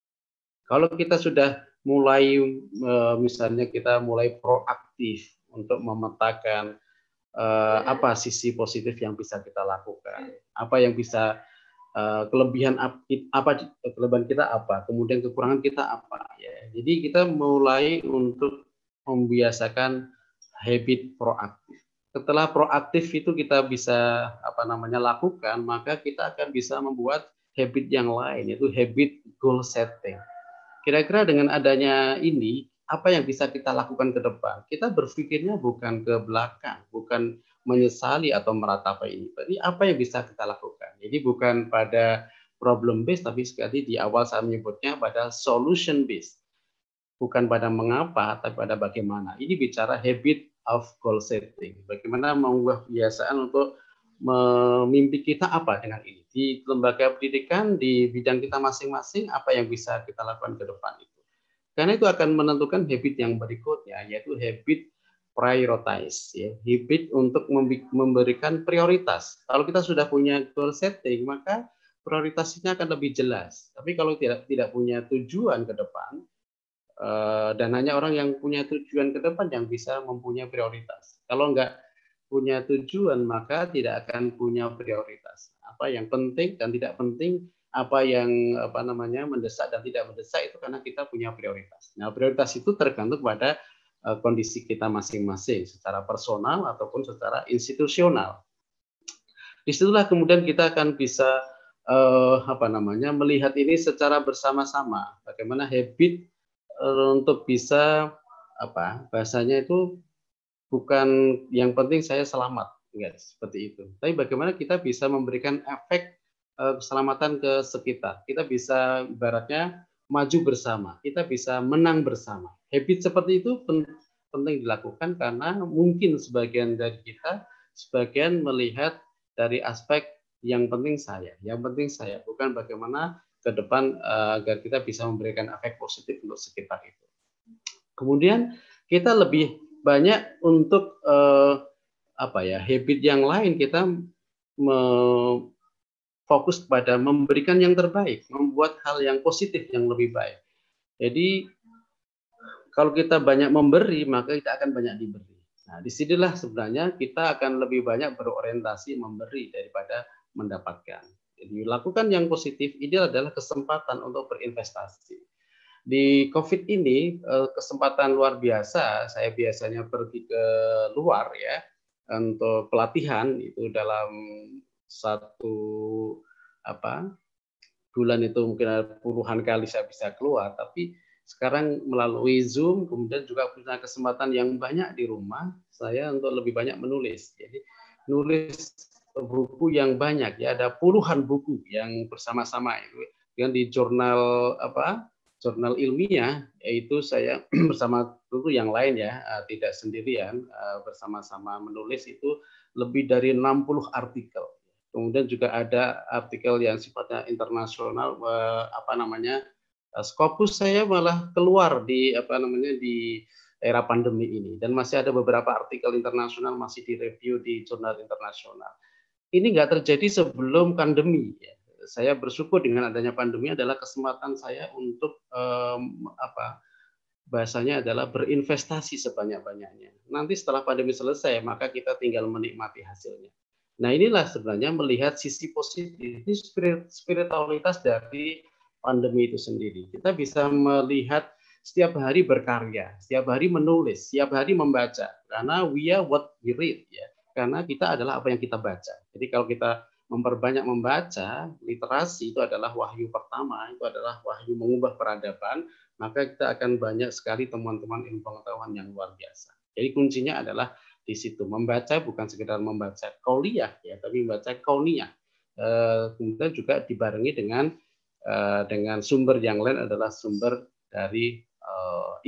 Kalau kita sudah mulai, misalnya kita mulai proaktif untuk memetakan apa sisi positif yang bisa kita lakukan, apa yang bisa kelebihan kita apa, kemudian kekurangan kita apa, ya. Jadi kita mulai untuk membiasakan habit proaktif. Setelah proaktif itu kita bisa lakukan, maka kita akan bisa membuat habit yang lain, yaitu habit goal setting. Kira-kira dengan adanya ini, apa yang bisa kita lakukan ke depan? Kita berpikirnya bukan ke belakang, bukan menyesali atau meratapi ini. Tapi apa yang bisa kita lakukan? Jadi bukan pada problem based, tapi sekali di awal saya menyebutnya pada solution based. Bukan pada mengapa, tapi pada bagaimana. Ini bicara habit of goal setting. Bagaimana mengubah kebiasaan untuk mimpi kita apa dengan ini. Di lembaga pendidikan, di bidang kita masing-masing, apa yang bisa kita lakukan ke depan itu. Karena itu akan menentukan habit yang berikutnya, yaitu habit prioritize, ya, habit untuk memberikan prioritas. Kalau kita sudah punya goal setting, maka prioritasnya akan lebih jelas. Tapi kalau tidak punya tujuan ke depan, dan hanya orang yang punya tujuan ke depan yang bisa mempunyai prioritas. Kalau nggak punya tujuan, maka tidak akan punya prioritas. Apa yang penting dan tidak penting, apa yang mendesak dan tidak mendesak, itu karena kita punya prioritas. Nah, prioritas itu tergantung pada kondisi kita masing-masing, secara personal ataupun secara institusional. Disitulah kemudian kita akan bisa melihat ini secara bersama-sama. Bagaimana habit untuk bisa bahasanya itu bukan yang penting saya selamat, enggak seperti itu. Tapi bagaimana kita bisa memberikan efek keselamatan ke sekitar. Kita bisa ibaratnya maju bersama, kita bisa menang bersama. Habit seperti itu penting dilakukan karena mungkin sebagian dari kita sebagian melihat dari aspek yang penting saya, bukan bagaimana ke depan agar kita bisa memberikan efek positif untuk sekitar itu. Kemudian kita lebih banyak untuk habit yang lain, kita fokus pada memberikan yang terbaik, membuat hal yang positif yang lebih baik. Jadi kalau kita banyak memberi, maka kita akan banyak diberi. Nah, disinilah sebenarnya kita akan lebih banyak berorientasi memberi daripada mendapatkan. Jadi lakukan yang positif, ini adalah kesempatan untuk berinvestasi. Di COVID ini kesempatan luar biasa. Saya biasanya pergi ke luar ya untuk pelatihan, itu dalam satu bulan itu mungkin puluhan kali saya bisa keluar, tapi sekarang melalui Zoom, kemudian juga punya kesempatan yang banyak di rumah, saya untuk lebih banyak menulis. Jadi nulis buku yang banyak, ya, ada puluhan buku yang bersama-sama itu, yang di jurnal jurnal ilmiah, yaitu saya bersama tentu yang lain ya, tidak sendirian, bersama-sama menulis itu lebih dari 60 artikel. Kemudian juga ada artikel yang sifatnya internasional, Scopus saya malah keluar di di era pandemi ini, dan masih ada beberapa artikel internasional masih direview di jurnal internasional. Ini nggak terjadi sebelum pandemi. Ya. Saya bersyukur dengan adanya pandemi adalah kesempatan saya untuk bahasanya adalah berinvestasi sebanyak-banyaknya. Nanti setelah pandemi selesai, maka kita tinggal menikmati hasilnya. Nah, inilah sebenarnya melihat sisi positif, spiritualitas dari pandemi itu sendiri. Kita bisa melihat setiap hari berkarya, setiap hari menulis, setiap hari membaca. Karena we are what we read, ya. Karena kita adalah apa yang kita baca. Jadi kalau kita memperbanyak membaca, literasi itu adalah wahyu pertama, itu adalah wahyu mengubah peradaban, maka kita akan banyak sekali temuan-temuan ilmu pengetahuan yang luar biasa. Jadi kuncinya adalah di situ. Membaca bukan sekedar membaca qauliyah ya, tapi membaca kauniyah. Kemudian juga dibarengi dengan sumber yang lain adalah sumber dari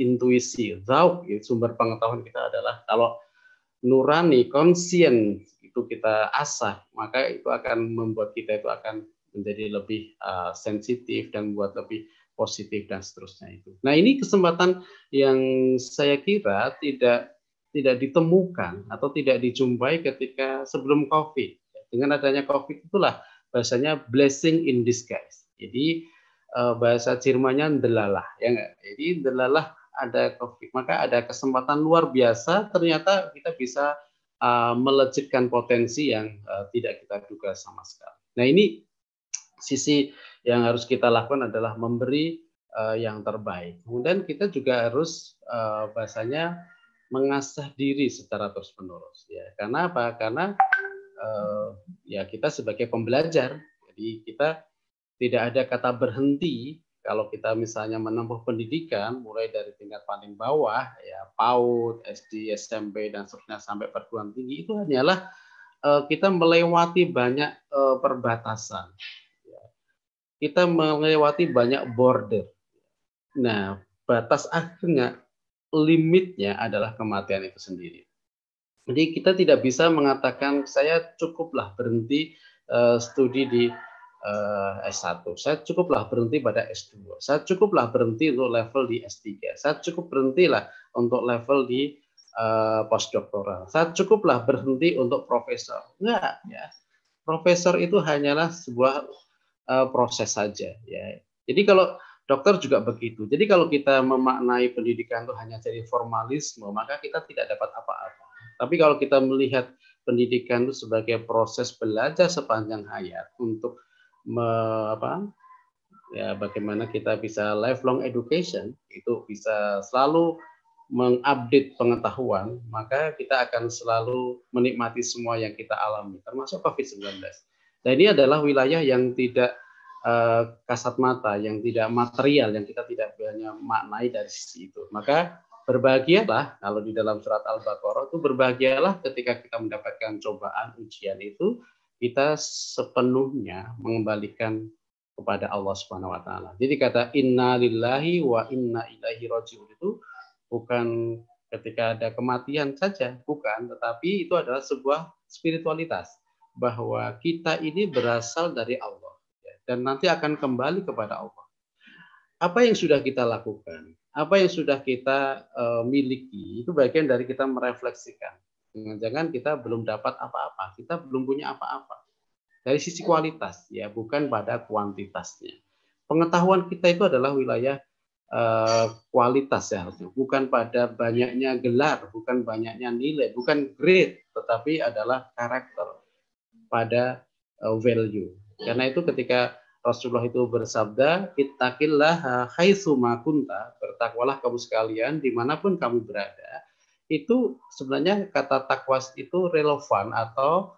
intuisi, zauq. Sumber pengetahuan kita adalah kalau nurani, konsien itu kita asah, maka itu akan membuat kita itu akan menjadi lebih sensitif dan membuat lebih positif dan seterusnya itu. Nah, ini kesempatan yang saya kira tidak ditemukan atau tidak dijumpai ketika sebelum COVID. Dengan adanya COVID itulah bahasanya blessing in disguise. Jadi bahasa Jermannya ndelalah, ya enggak? Jadi ndelalah ada COVID, maka ada kesempatan luar biasa. Ternyata kita bisa melejitkan potensi yang tidak kita duga sama sekali. Nah, ini sisi yang harus kita lakukan adalah memberi yang terbaik. Kemudian kita juga harus bahasanya mengasah diri secara terus-menerus. Ya, karena apa? Karena ya kita sebagai pembelajar, jadi kita tidak ada kata berhenti. Kalau kita misalnya menempuh pendidikan mulai dari tingkat paling bawah ya PAUD, SD, SMP dan seterusnya sampai perguruan tinggi, itu hanyalah kita melewati banyak perbatasan. Kita melewati banyak border. Nah, batas akhirnya limitnya adalah kematian itu sendiri. Jadi kita tidak bisa mengatakan saya cukuplah berhenti studi di S1, saya cukuplah berhenti pada S2, saya cukuplah berhenti untuk level di S3, saya cukup berhentilah untuk level di postdoktoral, saya cukuplah berhenti untuk profesor. Enggak, ya. Profesor itu hanyalah sebuah proses saja, ya. Jadi kalau dokter juga begitu. Jadi kalau kita memaknai pendidikan itu hanya jadi formalisme, maka kita tidak dapat apa-apa. Tapi kalau kita melihat pendidikan itu sebagai proses belajar sepanjang hayat untuk bagaimana kita bisa lifelong education, itu bisa selalu mengupdate pengetahuan, maka kita akan selalu menikmati semua yang kita alami, termasuk COVID-19. Dan ini adalah wilayah yang tidak kasat mata, yang tidak material, yang kita tidak banyak maknai dari sisi itu. Maka berbahagialah kalau di dalam surat Al-Baqarah itu berbahagialah ketika kita mendapatkan cobaan, ujian itu kita sepenuhnya mengembalikan kepada Allah Subhanahu wa taala. Jadi kata inna lillahi wa inna ilaihi rajiun itu bukan ketika ada kematian saja, bukan, tetapi itu adalah sebuah spiritualitas bahwa kita ini berasal dari Allah dan nanti akan kembali kepada Allah. Apa yang sudah kita lakukan, apa yang sudah kita miliki, itu bagian dari kita merefleksikan. Jangan kita belum dapat apa-apa, kita belum punya apa-apa. Dari sisi kualitas, ya, bukan pada kuantitasnya. Pengetahuan kita itu adalah wilayah kualitas ya, bukan pada banyaknya gelar, bukan banyaknya nilai, bukan grade, tetapi adalah karakter pada value. Karena itu ketika Rasulullah itu bersabda, ittaqillah haitsu ma kunta, bertakwalah kamu sekalian dimanapun kamu berada. Itu sebenarnya kata takwa itu relevan atau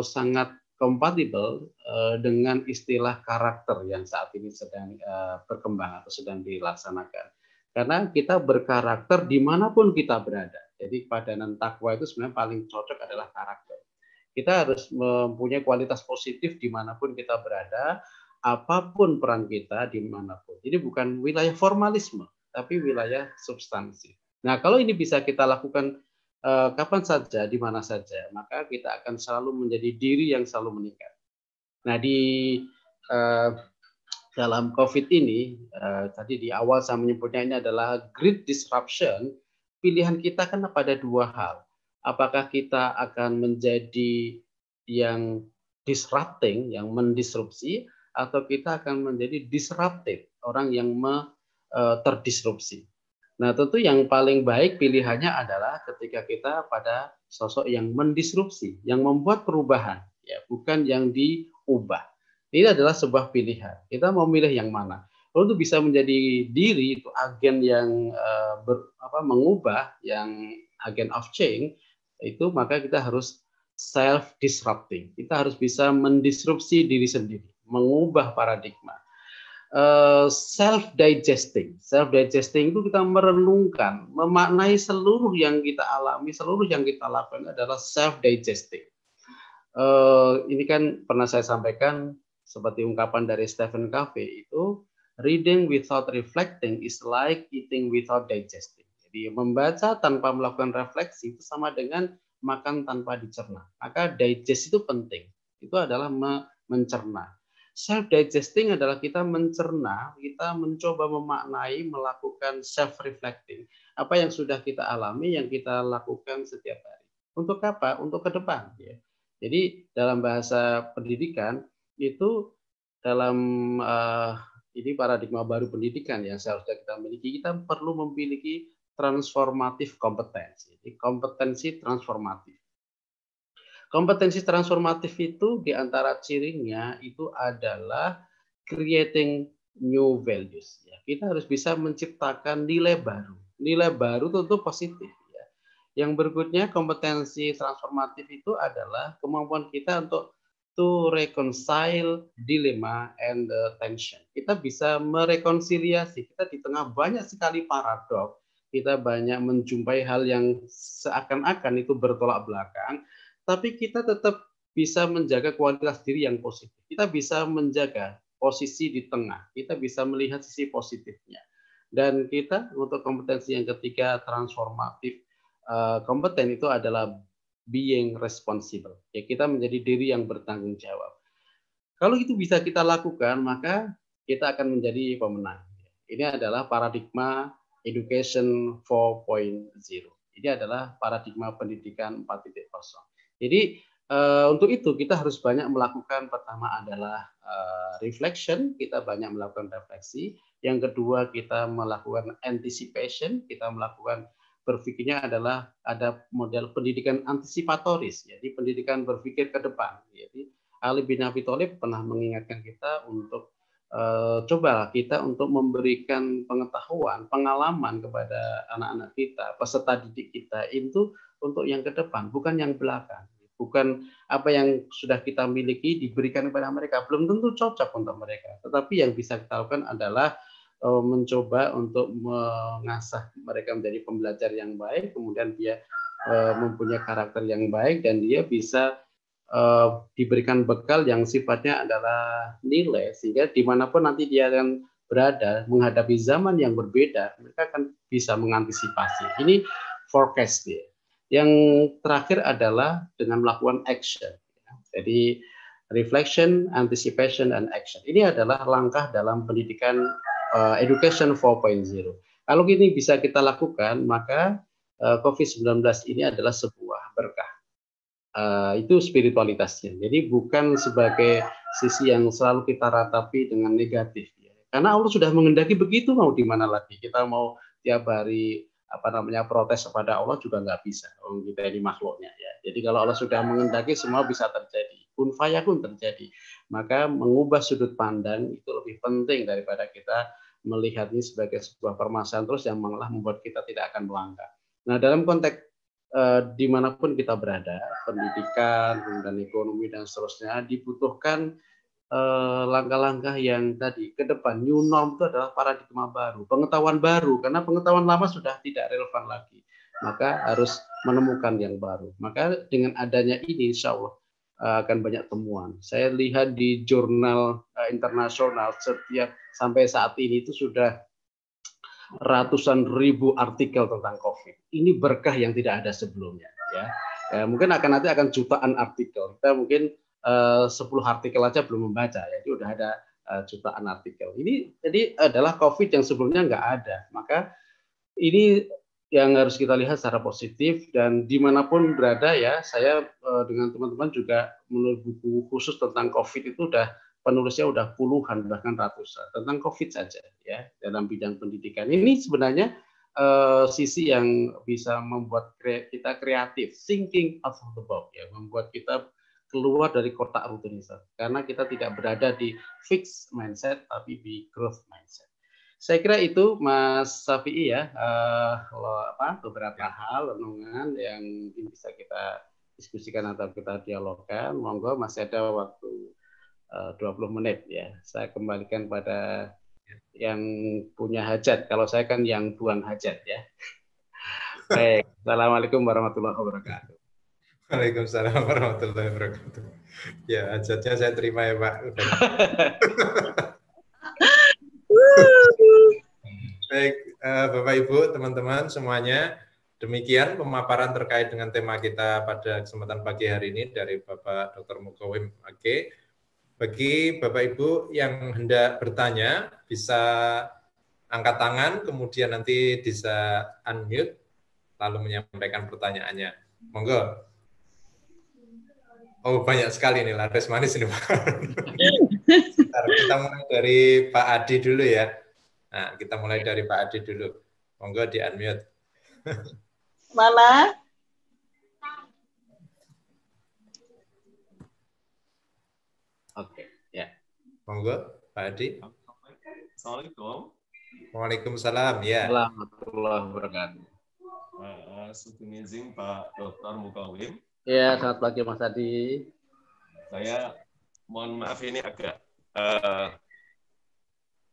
sangat kompatibel dengan istilah karakter yang saat ini sedang berkembang atau sedang dilaksanakan. Karena kita berkarakter dimanapun kita berada. Jadi padanan takwa itu sebenarnya paling cocok adalah karakter. Kita harus mempunyai kualitas positif dimanapun kita berada, apapun peran kita dimanapun. Jadi bukan wilayah formalisme, tapi wilayah substansi. Nah, kalau ini bisa kita lakukan kapan saja, di mana saja, maka kita akan selalu menjadi diri yang selalu meningkat. Nah, di dalam COVID ini, tadi di awal saya menyebutnya ini adalah great disruption. Pilihan kita kan pada dua hal. Apakah kita akan menjadi yang disrupting, yang mendisrupsi, atau kita akan menjadi disrupted, orang yang terdisrupsi. Nah, tentu yang paling baik pilihannya adalah ketika kita pada sosok yang mendisrupsi, yang membuat perubahan, ya, bukan yang diubah. Ini adalah sebuah pilihan. Kita mau milih yang mana? Untuk bisa menjadi diri itu agen yang mengubah, yang agen of change, itu maka kita harus self-disrupting. Kita harus bisa mendisrupsi diri sendiri, mengubah paradigma. self digesting. Self digesting itu kita merenungkan, memaknai seluruh yang kita alami, seluruh yang kita lakukan adalah self digesting. Ini kan pernah saya sampaikan seperti ungkapan dari Stephen Covey itu, reading without reflecting is like eating without digesting. Jadi membaca tanpa melakukan refleksi itu sama dengan makan tanpa dicerna. Maka digest itu penting. Itu adalah mencerna. Self digesting adalah kita mencerna, kita mencoba memaknai, melakukan self reflecting. Apa yang sudah kita alami, yang kita lakukan setiap hari. Untuk apa? Untuk ke depan, ya. Jadi dalam bahasa pendidikan itu dalam ini paradigma baru pendidikan yang seharusnya kita miliki, kita perlu memiliki transformatif kompetensi. Jadi kompetensi transformatif. Kompetensi transformatif itu di antara cirinya itu adalah creating new values. Ya, kita harus bisa menciptakan nilai baru. Nilai baru tentu positif. Ya. Yang berikutnya kompetensi transformatif itu adalah kemampuan kita untuk to reconcile dilemma and tension. Kita bisa merekonsiliasi. Kita di tengah banyak sekali paradok. Kita banyak menjumpai hal yang seakan-akan itu bertolak belakang. Tapi kita tetap bisa menjaga kualitas diri yang positif. Kita bisa menjaga posisi di tengah. Kita bisa melihat sisi positifnya. Dan kita untuk kompetensi yang ketiga transformatif kompeten itu adalah being responsible. Ya, kita menjadi diri yang bertanggung jawab. Kalau itu bisa kita lakukan, maka kita akan menjadi pemenang. Ini adalah paradigma education 4.0. Ini adalah paradigma pendidikan 4.0. Jadi untuk itu kita harus banyak melakukan, pertama adalah reflection, kita banyak melakukan refleksi. Yang kedua kita melakukan anticipation, kita melakukan berpikirnya adalah ada model pendidikan antisipatoris, jadi pendidikan berpikir ke depan. Jadi Ali bin Abi Thalib pernah mengingatkan kita untuk coba kita untuk memberikan pengetahuan, pengalaman kepada anak-anak kita, peserta didik kita itu untuk yang ke depan, bukan yang belakang. Bukan apa yang sudah kita miliki diberikan kepada mereka, belum tentu cocok untuk mereka. Tetapi yang bisa kita lakukan adalah mencoba untuk mengasah mereka menjadi pembelajar yang baik, kemudian dia mempunyai karakter yang baik, dan dia bisa diberikan bekal yang sifatnya adalah nilai, sehingga dimanapun nanti dia akan berada menghadapi zaman yang berbeda, mereka akan bisa mengantisipasi. Ini forecast dia. Yang terakhir adalah dengan melakukan action. Jadi reflection, anticipation, and action. Ini adalah langkah dalam pendidikan education 4.0. Kalau ini bisa kita lakukan, maka COVID-19 ini adalah sebuah berkah. Itu spiritualitasnya. Jadi bukan sebagai sisi yang selalu kita ratapi dengan negatif. Ya. Karena Allah sudah mengendaki begitu, mau di mana lagi? Kita mau tiap hari protes kepada Allah juga nggak bisa. Kita ini makhluknya ya. Jadi kalau Allah sudah mengendaki, semua bisa terjadi. Kun fayakun terjadi. Maka mengubah sudut pandang itu lebih penting daripada kita melihat ini sebagai sebuah permasalahan terus yang malah membuat kita tidak akan melangkah. Nah, dalam konteks dimanapun kita berada, pendidikan, kemudian ekonomi dan seterusnya, dibutuhkan langkah-langkah yang tadi ke depan. New norm itu adalah paradigma baru, pengetahuan baru, karena pengetahuan lama sudah tidak relevan lagi. Maka harus menemukan yang baru. Maka dengan adanya ini, insya Allah akan banyak temuan. Saya lihat di jurnal internasional setiap sampai saat ini itu sudah ratusan ribu artikel tentang COVID. Ini berkah yang tidak ada sebelumnya. Ya, mungkin nanti akan jutaan artikel. Kita mungkin 10 artikel aja belum membaca, jadi udah ada jutaan artikel. Ini jadi adalah COVID yang sebelumnya nggak ada. Maka ini yang harus kita lihat secara positif, dan dimanapun berada ya, saya dengan teman-teman juga menulis buku khusus tentang COVID itu penulisnya udah puluhan bahkan ratusan tentang COVID saja ya dalam bidang pendidikan. Ini sebenarnya sisi yang bisa membuat kita kreatif, thinking out of the box ya, membuat kita keluar dari kotak rutinitas, karena kita tidak berada di fixed mindset tapi di growth mindset. Saya kira itu Mas Safi'i ya, beberapa hal renungan yang bisa kita diskusikan atau kita dialogkan. Monggo masih ada waktu 20 menit ya. Saya kembalikan pada yang punya hajat. Kalau saya kan yang buang hajat ya. Baik. Assalamualaikum warahmatullahi wabarakatuh. Waalaikumsalam warahmatullahi wabarakatuh. Ya, hajatnya saya terima ya Pak. Baik, Bapak Ibu, teman-teman semuanya, demikian pemaparan terkait dengan tema kita pada kesempatan pagi hari ini dari Bapak Dr. Mukawim Age. Bagi Bapak Ibu yang hendak bertanya, bisa angkat tangan, kemudian nanti bisa unmute, lalu menyampaikan pertanyaannya. Monggo. Oh, banyak sekali nih, laris manis ini Pak. Kita mulai dari Pak Adi dulu ya. Nah, kita mulai dari Pak Adi dulu. Monggo di unmute. Mana? Oke, ya. Monggo, Pak Adi. Assalamualaikum. Waalaikumsalam, ya. Warahmatullahi wabarakatuh. Assalamualaikum Pak Dr. Mukawim. Ya, selamat pagi Mas Adi. Saya mohon maaf ini agak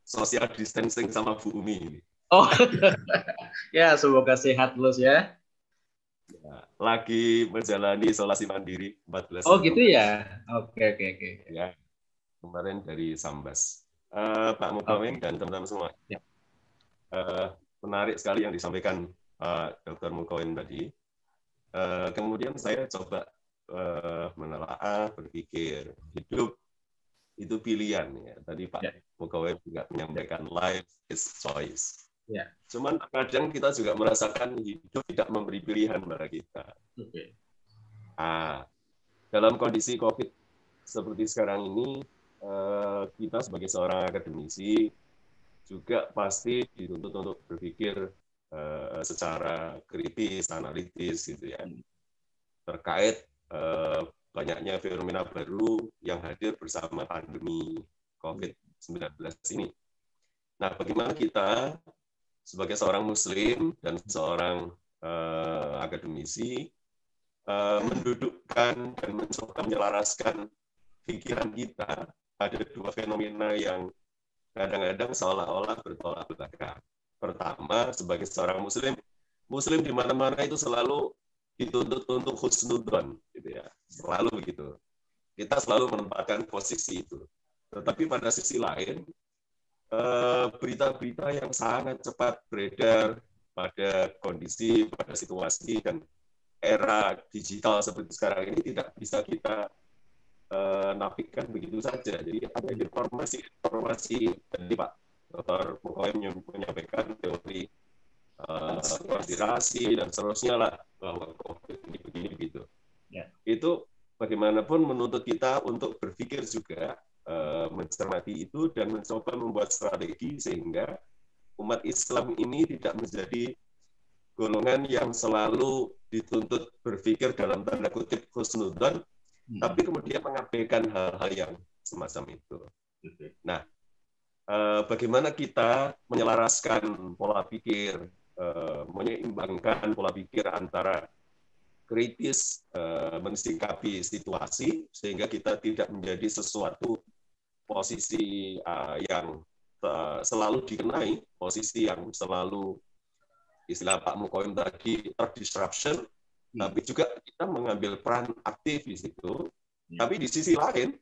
social distancing sama Bu Umi ini. Oh, ya semoga sehat terus ya. Lagi menjalani isolasi mandiri 14 Oh hari. gitu ya. Oke. Ya, kemarin dari Sambas. Pak Mukawim dan teman-teman semua. Ya. Menarik sekali yang disampaikan Dr. Mukawim tadi. Kemudian saya coba menelaah, berpikir hidup itu pilihan ya. Tadi Pak Mukawim juga menyampaikan life is choice. Ya. Cuman kadang kita juga merasakan hidup tidak memberi pilihan pada kita. Oke. Dalam kondisi COVID seperti sekarang ini, kita sebagai seorang akademisi juga pasti dituntut untuk berpikir secara kritis, analitis gitu ya, terkait banyaknya fenomena baru yang hadir bersama pandemi COVID-19 ini. Nah, bagaimana kita sebagai seorang Muslim dan seorang akademisi mendudukkan dan mencoba menyelaraskan pikiran kita pada dua fenomena yang kadang-kadang seolah-olah bertolak belakang. Pertama, sebagai seorang Muslim di mana-mana itu selalu dituntut untuk husnudzon, gitu ya, selalu begitu. Kita selalu menempatkan posisi itu. Tetapi pada sisi lain, berita-berita yang sangat cepat beredar pada kondisi, pada situasi dan era digital seperti sekarang ini tidak bisa kita nafikan begitu saja. Jadi ada informasi tadi Pak Dr. Mukawim menyampaikan teori konspirasi dan seterusnya lah bahwa COVID ini begini begitu. Ya. Itu bagaimanapun menuntut kita untuk berpikir juga, mencermati itu dan mencoba membuat strategi sehingga umat Islam ini tidak menjadi golongan yang selalu dituntut berpikir dalam tanda kutip husnudzon, tapi kemudian mengabaikan hal-hal yang semacam itu. Nah, bagaimana kita menyelaraskan pola pikir, menyeimbangkan pola pikir antara kritis, mensikapi situasi, sehingga kita tidak menjadi sesuatu posisi yang selalu dikenai, posisi yang selalu, istilah Pak Mukawim tadi, terdisruption, tapi juga kita mengambil peran aktif di situ. Tapi di sisi lain,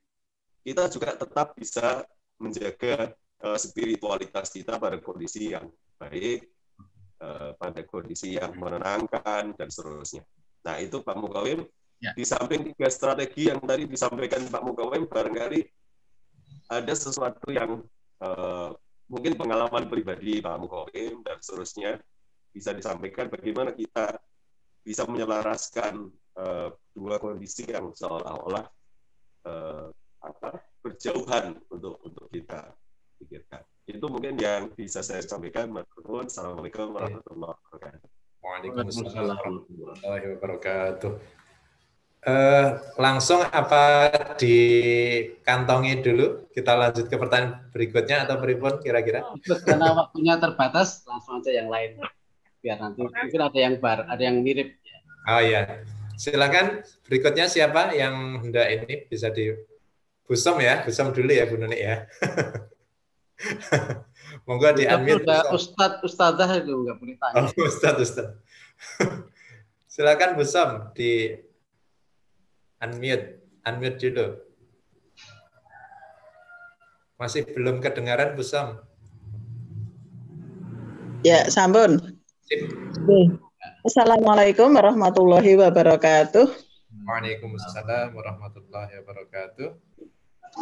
kita juga tetap bisa menjaga spiritualitas kita pada kondisi yang baik, pada kondisi yang menenangkan, dan seterusnya. Nah, itu Pak Mukawim. Ya. Di samping 3 strategi yang tadi disampaikan Pak Mukawim, barangkali ada sesuatu yang mungkin pengalaman pribadi Pak Mukawim dan seterusnya bisa disampaikan bagaimana kita bisa menyelaraskan dua kondisi yang seolah-olah berjauhan untuk kita pikirkan. Itu mungkin yang bisa saya sampaikan. Assalamualaikum warahmatullahi wabarakatuh. Waalaikumsalam warahmatullahi wabarakatuh. Langsung apa dikantongi dulu? Kita lanjut ke pertanyaan berikutnya atau berikut kira-kira? Karena waktunya terbatas, langsung aja yang lain. Biar nanti mungkin ada yang mirip. Oh ya, silakan berikutnya siapa yang hendak ini bisa di Bu Busam ya, busam dulu ya Bu Nuni ya. Monggo di unmute. Ustadzah itu nggak boleh tanya. Oh, Ustaz. Silakan Busam di unmute dulu. Masih belum kedengaran Busam. Ya, sampun. Assalamualaikum warahmatullahi wabarakatuh. Waalaikumsalam warahmatullahi wabarakatuh.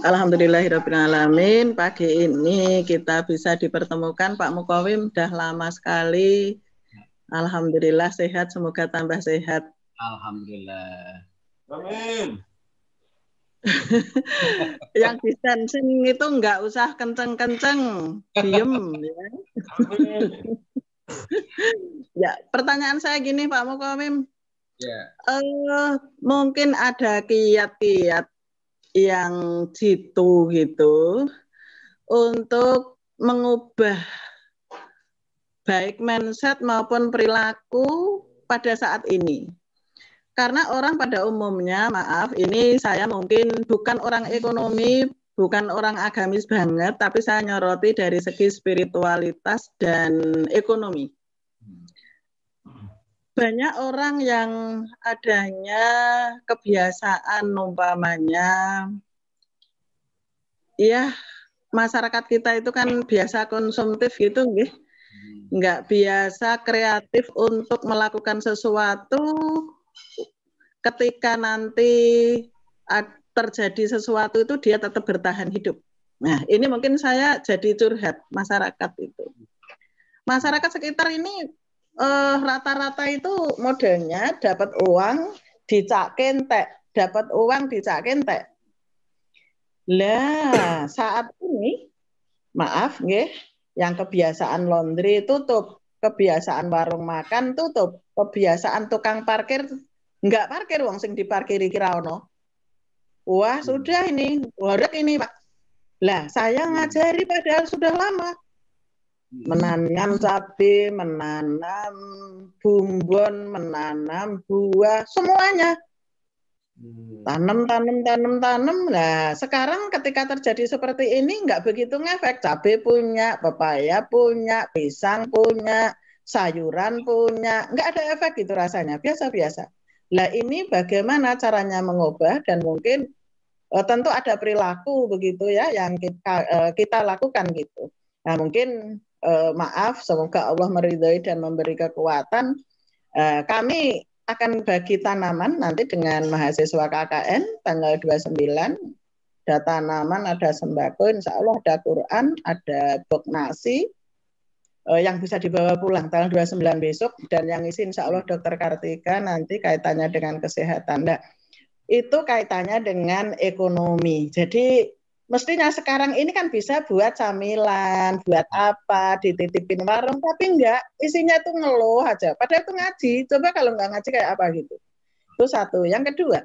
Alhamdulillahirrahmanirrahim. Pagi ini kita bisa dipertemukan Pak Mukawim, sudah lama sekali. Alhamdulillah sehat, semoga tambah sehat. Alhamdulillah. Amin. Yang distancing itu nggak usah kenceng-kenceng, diem ya. Ya, pertanyaan saya gini Pak Mukawim. Ya. Mungkin ada kiat-kiat yang jitu gitu untuk mengubah baik mindset maupun perilaku pada saat ini. Karena orang pada umumnya, maaf, ini saya mungkin bukan orang ekonomi, bukan orang agamis banget, tapi saya nyoroti dari segi spiritualitas dan ekonomi. Banyak orang yang adanya kebiasaan umpamanya, ya masyarakat kita itu kan biasa konsumtif gitu, nggak biasa kreatif untuk melakukan sesuatu. Ketika nanti terjadi sesuatu itu dia tetap bertahan hidup. Nah, ini mungkin saya jadi curhat masyarakat itu. Masyarakat sekitar ini rata-rata itu modelnya dapat uang dicak kentek, dapat uang dicak kentek. Lah, saat ini maaf nggih, yang kebiasaan laundry tutup, kebiasaan warung makan tutup, kebiasaan tukang parkir enggak parkir, wong sing diparkiri kira ono. Wah, sudah ini, warek ini, Pak. Lah, saya ngajari padahal sudah lama. Menanam cabai, menanam bumbon, menanam buah, semuanya. Tanam. Nah, sekarang ketika terjadi seperti ini enggak begitu ngefek. Cabai punya, pepaya punya, pisang punya, sayuran punya, enggak ada efek gitu rasanya, biasa-biasa. Nah, ini bagaimana caranya mengubah, dan mungkin tentu ada perilaku begitu ya yang kita lakukan gitu. Nah, mungkin maaf, semoga Allah meridhai dan memberi kekuatan. Kami akan bagi tanaman nanti dengan mahasiswa KKN tanggal 29. Ada tanaman, ada sembako, insya Allah ada Quran, ada box nasi yang bisa dibawa pulang tanggal 29 besok, dan yang isi insya Allah Dr. Kartika nanti kaitannya dengan kesehatan. Nah, itu kaitannya dengan ekonomi. Jadi mestinya sekarang ini kan bisa buat camilan, buat apa, dititipin warung, tapi enggak, isinya itu ngeluh aja. Padahal itu ngaji. Coba kalau enggak ngaji kayak apa gitu. Itu satu. Yang kedua,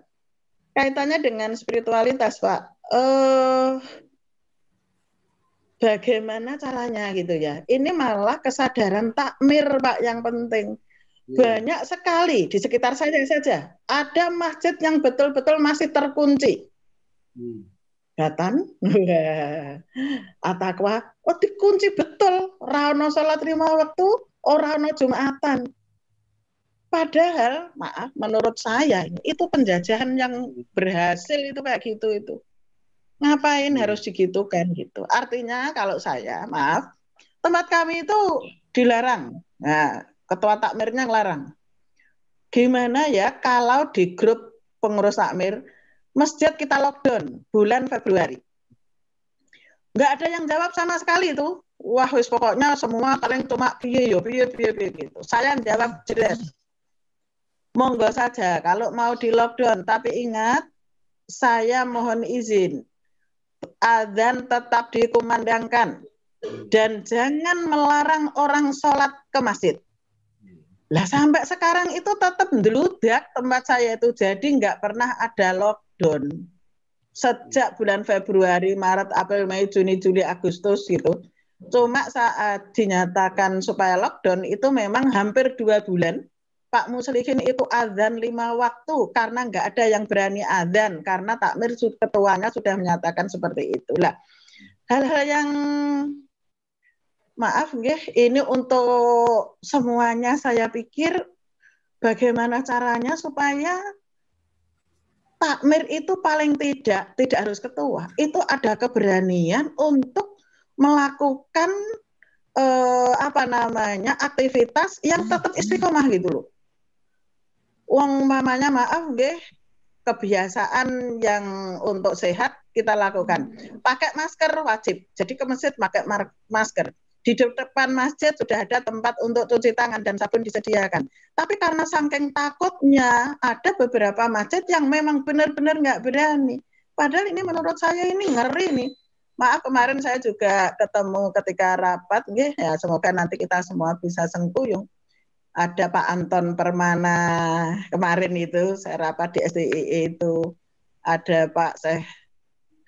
kaitannya dengan spiritualitas, Pak. Bagaimana caranya gitu ya. Ini malah kesadaran takmir, Pak, yang penting. Banyak sekali di sekitar saya saja ada masjid yang betul-betul masih terkunci. Datang, atakwa, dikunci betul, ora ono salat 5 waktu, ora ono Jumatan. Padahal, maaf, menurut saya itu penjajahan yang berhasil itu kayak gitu itu. Ngapain harus digitukan gitu? Artinya kalau saya, maaf, tempat kami itu dilarang. Nah, ketua takmirnya ngelarang. Gimana ya kalau di grup pengurus takmir masjid kita lockdown bulan Februari? Nggak ada yang jawab sama sekali itu. Wah, wis pokoknya semua paling cuma piye gitu. Saya jawab jelas. Monggo saja kalau mau di lockdown, tapi ingat saya mohon izin. Adzan tetap dikumandangkan dan jangan melarang orang sholat ke masjid. Lah sampai sekarang itu tetap ndeludak tempat saya itu, jadi nggak pernah ada lockdown sejak bulan Februari, Maret, April, Mei, Juni, Juli, Agustus gitu. Cuma saat dinyatakan supaya lockdown itu memang hampir 2 bulan Pak Muslihin itu adzan 5 waktu karena nggak ada yang berani adzan karena takmir ketuanya sudah menyatakan seperti itulah. Hal-hal yang maaf nggih, ini untuk semuanya saya pikir bagaimana caranya supaya takmir itu paling tidak harus ketua, itu ada keberanian untuk melakukan aktivitas yang tetap istiqomah gitu loh. Wong mamanya maaf nggih, kebiasaan yang untuk sehat kita lakukan. Pakai masker wajib. Jadi ke masjid pakai masker. Di depan masjid sudah ada tempat untuk cuci tangan dan sabun disediakan. Tapi karena saking takutnya, ada beberapa masjid yang memang benar-benar nggak berani. Padahal ini menurut saya ini ngeri nih. Maaf kemarin saya juga ketemu ketika rapat, ya semoga nanti kita semua bisa sengkuyung. Ada Pak Anton Permana kemarin itu saya rapat di SDII itu. Ada Pak Syekh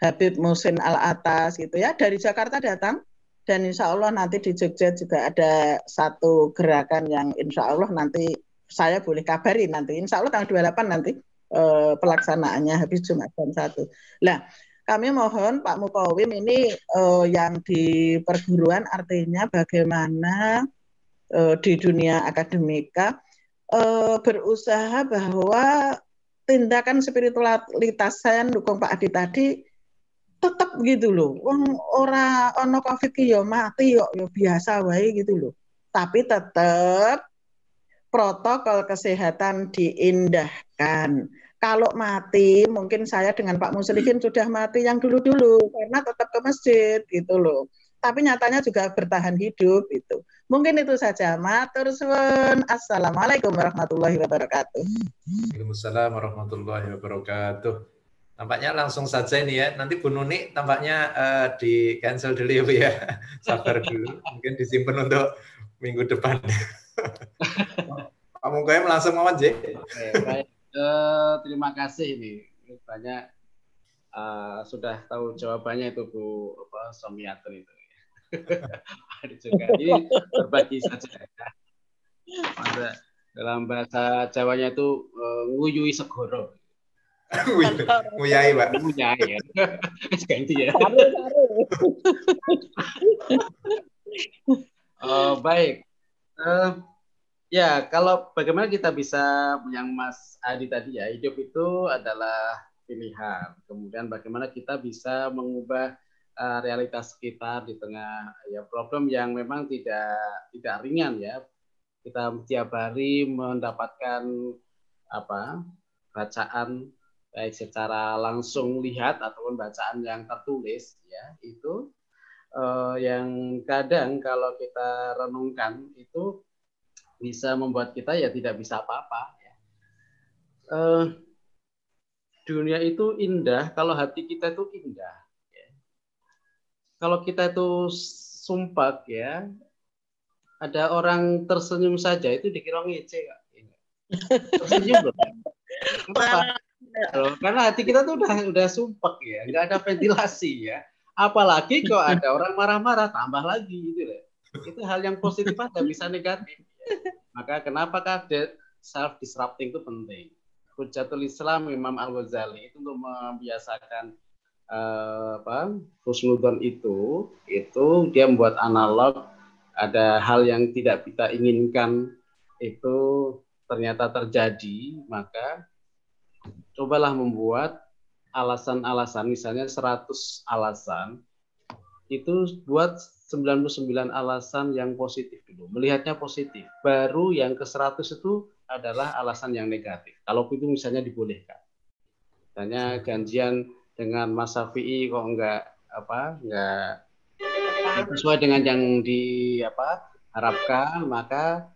Habib Musin Al-Atas gitu ya, dari Jakarta datang. Dan insya Allah nanti di Jogja juga ada satu gerakan yang insya Allah nanti saya boleh kabari nanti. Insya Allah tanggal 28 nanti pelaksanaannya habis Jumat jam 1. Nah, kami mohon Pak Mukawim ini yang di perguruan artinya bagaimana di dunia akademika berusaha bahwa tindakan spiritualitas saya dukung Pak Adi tadi tetap gitu loh. Wong ora ono Covid ki yo mati yo biasa wae gitu loh. Tapi tetap protokol kesehatan diindahkan. Kalau mati mungkin saya dengan Pak Muslihin sudah mati yang dulu-dulu karena tetap ke masjid gitu loh. Tapi nyatanya juga bertahan hidup itu. Mungkin itu saja. Matur suwun. Assalamualaikum warahmatullahi wabarakatuh. Waalaikumsalam warahmatullahi wabarakatuh. Tampaknya langsung saja ini ya. Nanti Bu Nuni tampaknya di cancel dulu ya. Sabar dulu. Mungkin disimpan untuk minggu depan. Pak Mukawim langsung Muhammad J. Baik. Terima kasih ini. Banyak sudah tahu jawabannya itu Bu Somiatun itu. Ada juga. Ini berbagi saja ya. Dalam bahasa Jawanya itu nguyui segoro. Nguyai, Pak. Nguyai ya. Ganti ya. Baik. Ya, kalau bagaimana kita bisa yang Mas Adi tadi ya, hidup itu adalah pilihan. Kemudian bagaimana kita bisa mengubah realitas sekitar di tengah ya problem yang memang tidak ringan ya. Kita tiap hari mendapatkan bacaan baik secara langsung lihat ataupun bacaan yang tertulis ya, itu yang kadang kalau kita renungkan itu bisa membuat kita ya tidak bisa apa-apa ya. Dunia itu indah kalau hati kita itu indah ya. Kalau kita itu sumpah ya, ada orang tersenyum saja itu dikira ngece Kak. Tersenyum loh. Kenapa? Karena hati kita tuh udah sumpek ya, nggak ada ventilasi ya. Apalagi kalau ada orang marah-marah tambah lagi gitu deh. Itu hal yang positif aja bisa negatif. Ya. Maka kenapakah self disrupting itu penting? Hujjatul Islam Imam Al-Ghazali itu untuk membiasakan husnudzon itu dia membuat analog, ada hal yang tidak kita inginkan itu ternyata terjadi, maka cobalah membuat alasan-alasan, misalnya 100 alasan, itu buat 99 alasan yang positif dulu. Melihatnya positif. Baru yang ke-100 itu adalah alasan yang negatif. Kalau itu misalnya dibolehkan. Misalnya janjian dengan Mas Syafi'i kok enggak sesuai dengan yang diharapkan, maka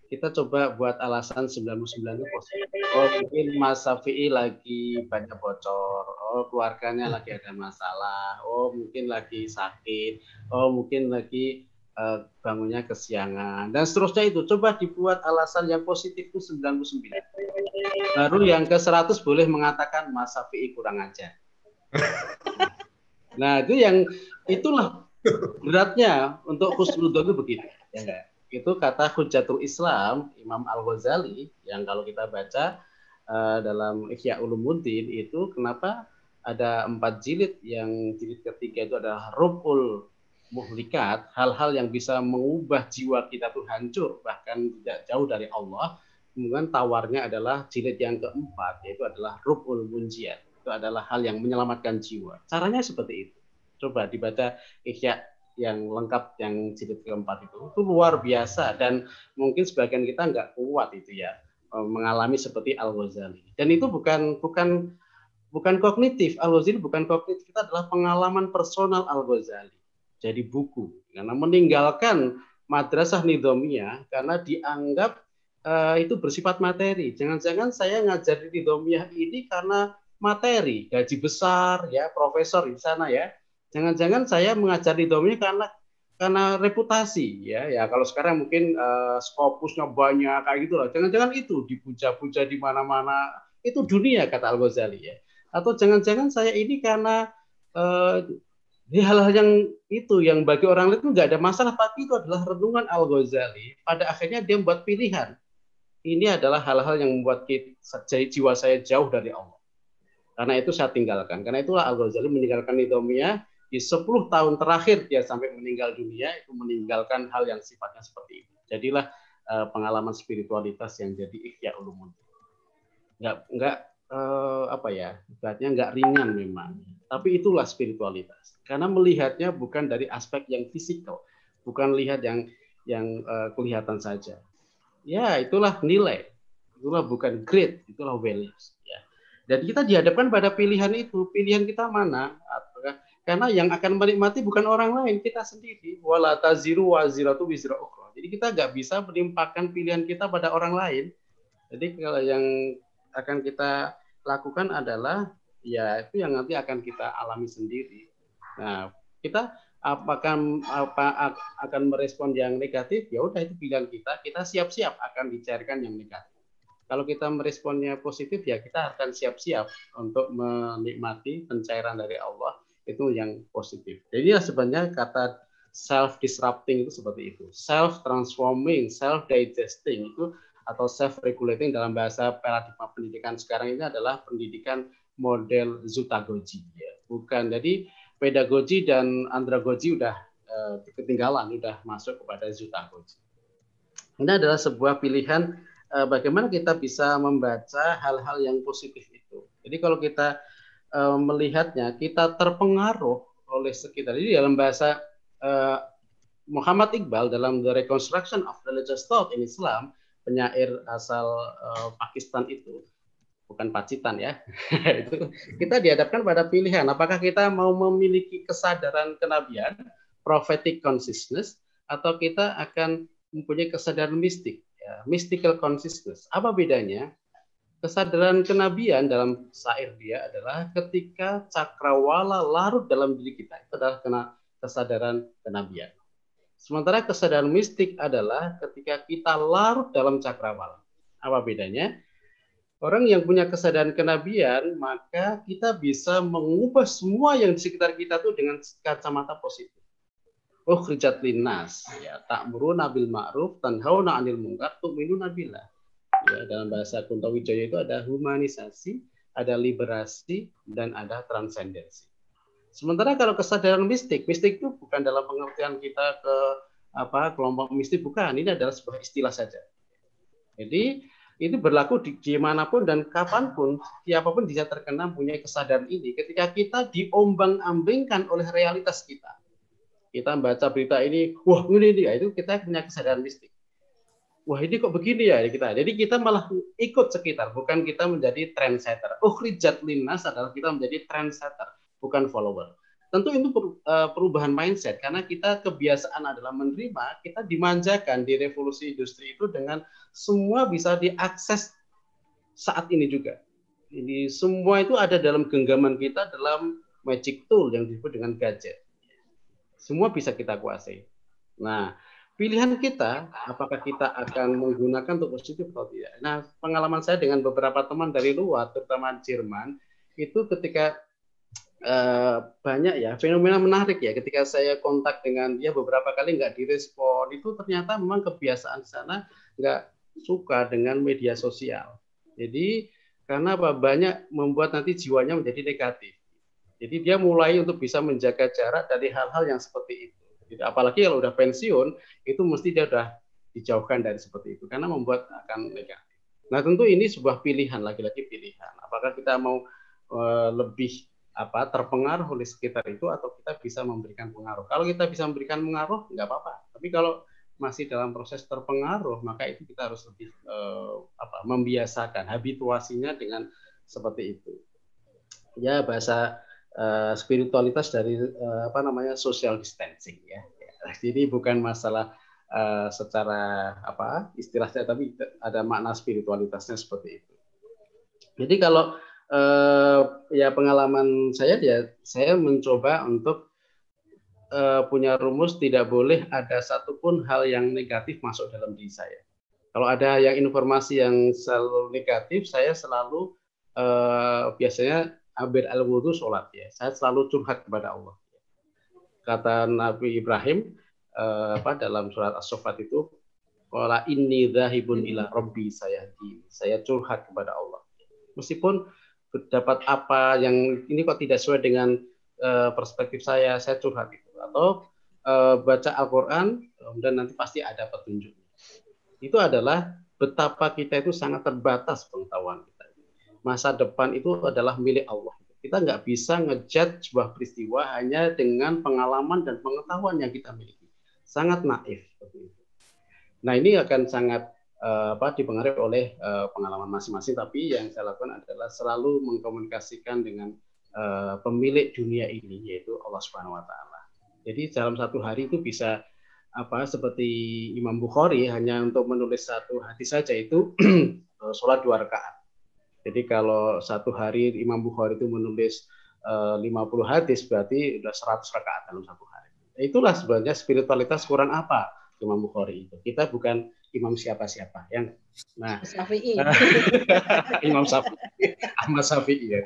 kita coba buat alasan 99 itu positif. Oh, mungkin Mas Syafi'i lagi banyak bocor. Oh, keluarganya lagi ada masalah. Oh, mungkin lagi sakit. Oh, mungkin lagi bangunnya kesiangan. Dan seterusnya itu. Coba dibuat alasan yang positif itu 99. Baru yang ke-100 boleh mengatakan Mas Syafi'i kurang ajar. Nah, itulah beratnya untuk husnudzon itu begitu. Ya enggak? Itu kata Hujjatul Islam Imam Al-Ghazali yang kalau kita baca dalam Ihya Ulumuddin itu kenapa ada 4 jilid, yang jilid ketiga itu adalah Rub'ul Muhlikat, hal-hal yang bisa mengubah jiwa kita tuh hancur bahkan tidak jauh dari Allah. Kemudian tawarnya adalah jilid yang keempat, yaitu adalah Rub'ul Munjiat, itu adalah hal yang menyelamatkan jiwa. Caranya seperti itu. Coba dibaca Ihya yang lengkap yang jilid keempat itu luar biasa, dan mungkin sebagian kita nggak kuat itu ya mengalami seperti Al-Ghazali. Dan itu bukan kognitif, Al-Ghazali bukan kognitif, itu adalah pengalaman personal Al-Ghazali. Jadi buku, karena meninggalkan madrasah nidhamiyah karena dianggap itu bersifat materi. Jangan-jangan saya ngajar di nidhamiyah ini karena materi, gaji besar ya, profesor di sana ya. Jangan-jangan saya mengajar di nidhamiyah karena reputasi ya. Ya kalau sekarang mungkin skopusnya banyak kayak gitu lah. Jangan-jangan itu dipuja-puja di mana-mana. Itu dunia kata Al-Ghazali ya. Atau jangan-jangan saya ini karena hal-hal yang itu yang bagi orang lain itu nggak ada masalah, tapi itu adalah renungan Al-Ghazali. Pada akhirnya dia membuat pilihan. Ini adalah hal-hal yang membuat jiwa saya jauh dari Allah. Karena itu saya tinggalkan. Karena itulah Al-Ghazali meninggalkan nidhamiyah. Di 10 tahun terakhir dia sampai meninggal dunia, itu meninggalkan hal yang sifatnya seperti itu. Jadilah pengalaman spiritualitas yang jadi Ihya Ulumuddin. Enggak apa ya, ibaratnya enggak ringan memang. Tapi itulah spiritualitas. Karena melihatnya bukan dari aspek yang fisikal, bukan lihat yang kelihatan saja. Ya, itulah nilai. Itulah bukan grade, itulah values ya. Dan kita dihadapkan pada pilihan itu. Pilihan kita mana? Karena yang akan menikmati bukan orang lain, kita sendiri. Wala taziru waziratu wizra ukhra. Jadi kita nggak bisa menimpakan pilihan kita pada orang lain. Jadi kalau yang akan kita lakukan adalah ya itu yang nanti akan kita alami sendiri. Nah, kita akan merespon yang negatif, ya udah itu pilihan kita. Kita siap-siap akan dicairkan yang negatif. Kalau kita meresponnya positif, ya kita akan siap-siap untuk menikmati pencairan dari Allah. Itu yang positif. Jadi sebenarnya kata self-disrupting itu seperti itu. Self-transforming, self-digesting itu atau self-regulating dalam bahasa paradigma pendidikan sekarang ini adalah pendidikan model Zutagogi. Ya. Bukan, jadi pedagogi dan andragogi udah ketinggalan, udah masuk kepada Zutagogi. Ini adalah sebuah pilihan bagaimana kita bisa membaca hal-hal yang positif itu. Jadi kalau kita melihatnya, kita terpengaruh oleh sekitar. Jadi dalam bahasa Muhammad Iqbal dalam The Reconstruction of Religious Thought in Islam, penyair asal Pakistan itu, bukan Pacitan ya, itu kita dihadapkan pada pilihan. Apakah kita mau memiliki kesadaran kenabian, prophetic consciousness, atau kita akan mempunyai kesadaran mistik, ya, mystical consciousness. Apa bedanya? Kesadaran kenabian dalam syair dia adalah ketika cakrawala larut dalam diri kita. Itu adalah kesadaran kenabian. Sementara kesadaran mistik adalah ketika kita larut dalam cakrawala. Apa bedanya? Orang yang punya kesadaran kenabian, maka kita bisa mengubah semua yang di sekitar kita tuh dengan kacamata positif. Ukhrijat linnas, ya, ta'muruna bil ma'ruf, tanhauna 'anil munkar, tu'minuna billah. Ya, dalam bahasa Kuntowijoyo itu ada humanisasi, ada liberasi, dan ada transendensi. Sementara kalau kesadaran mistik itu bukan dalam pengertian kita ke kelompok mistik, bukan. Ini adalah sebuah istilah saja. Jadi itu berlaku di dimanapun dan kapanpun, siapapun bisa terkena punya kesadaran ini. Ketika kita diombang-ambingkan oleh realitas kita, kita membaca berita ini, wah ini itu kita punya kesadaran mistik. Wah ini kok begini ya kita. Jadi kita malah ikut sekitar, bukan kita menjadi trendsetter. Ukhrijat linnas adalah kita menjadi trendsetter, bukan follower. Tentu itu perubahan mindset, karena kita kebiasaan adalah menerima, kita dimanjakan di revolusi industri itu dengan semua bisa diakses saat ini juga. Ini semua itu ada dalam genggaman kita dalam magic tool yang disebut dengan gadget. Semua bisa kita kuasai. Nah, pilihan kita, apakah kita akan menggunakan untuk positif atau tidak. Nah, pengalaman saya dengan beberapa teman dari luar, terutama Jerman, itu ketika banyak ya fenomena menarik ya, ketika saya kontak dengan dia beberapa kali nggak direspon, itu ternyata memang kebiasaan di sana nggak suka dengan media sosial. Jadi karena apa, banyak membuat nanti jiwanya menjadi negatif. Jadi dia mulai untuk bisa menjaga jarak dari hal-hal yang seperti itu. Jadi, apalagi kalau udah pensiun, itu mesti dia udah dijauhkan dari seperti itu karena membuat akan negatif. Nah tentu ini sebuah pilihan, lagi-lagi pilihan. Apakah kita mau lebih terpengaruh oleh sekitar itu atau kita bisa memberikan pengaruh. Kalau kita bisa memberikan pengaruh nggak apa-apa. Tapi kalau masih dalam proses terpengaruh, maka itu kita harus lebih membiasakan habituasinya dengan seperti itu. Ya bahasa spiritualitas dari social distancing ya. Jadi bukan masalah secara istilahnya, tapi ada makna spiritualitasnya seperti itu. Jadi kalau ya pengalaman saya ya, saya mencoba untuk punya rumus tidak boleh ada satupun hal yang negatif masuk dalam diri saya. Kalau ada yang informasi yang selalu negatif, saya selalu biasanya ambil al-wudu, sholat ya. Saya selalu curhat kepada Allah. Kata Nabi Ibrahim dalam surat As-Saffat itu, qala inni dzahibun ila rabbi sayahdi. Saya curhat kepada Allah. Meskipun dapat apa yang ini kok tidak sesuai dengan perspektif saya curhat itu. Atau baca Al-Qur'an dan nanti pasti ada petunjuknya. Itu adalah betapa kita itu sangat terbatas pengetahuan kita. Masa depan itu adalah milik Allah. Kita nggak bisa ngejudge sebuah peristiwa hanya dengan pengalaman dan pengetahuan yang kita miliki. Sangat naif seperti itu. Nah ini akan sangat dipengaruhi oleh pengalaman masing-masing. Tapi yang saya lakukan adalah selalu mengkomunikasikan dengan pemilik dunia ini, yaitu Allah Subhanahu Wa Taala. Jadi dalam satu hari itu bisa seperti Imam Bukhari hanya untuk menulis satu hadis saja itu sholat 2 rakaat. Jadi kalau satu hari Imam Bukhari itu menulis 50 hadis, berarti sudah 100 rakaat dalam satu hari. Itulah sebenarnya spiritualitas kurang apa Imam Bukhari itu. Kita bukan imam siapa-siapa. Syafi'i. Imam Syafi'i, Ahmad Syafi'i ya.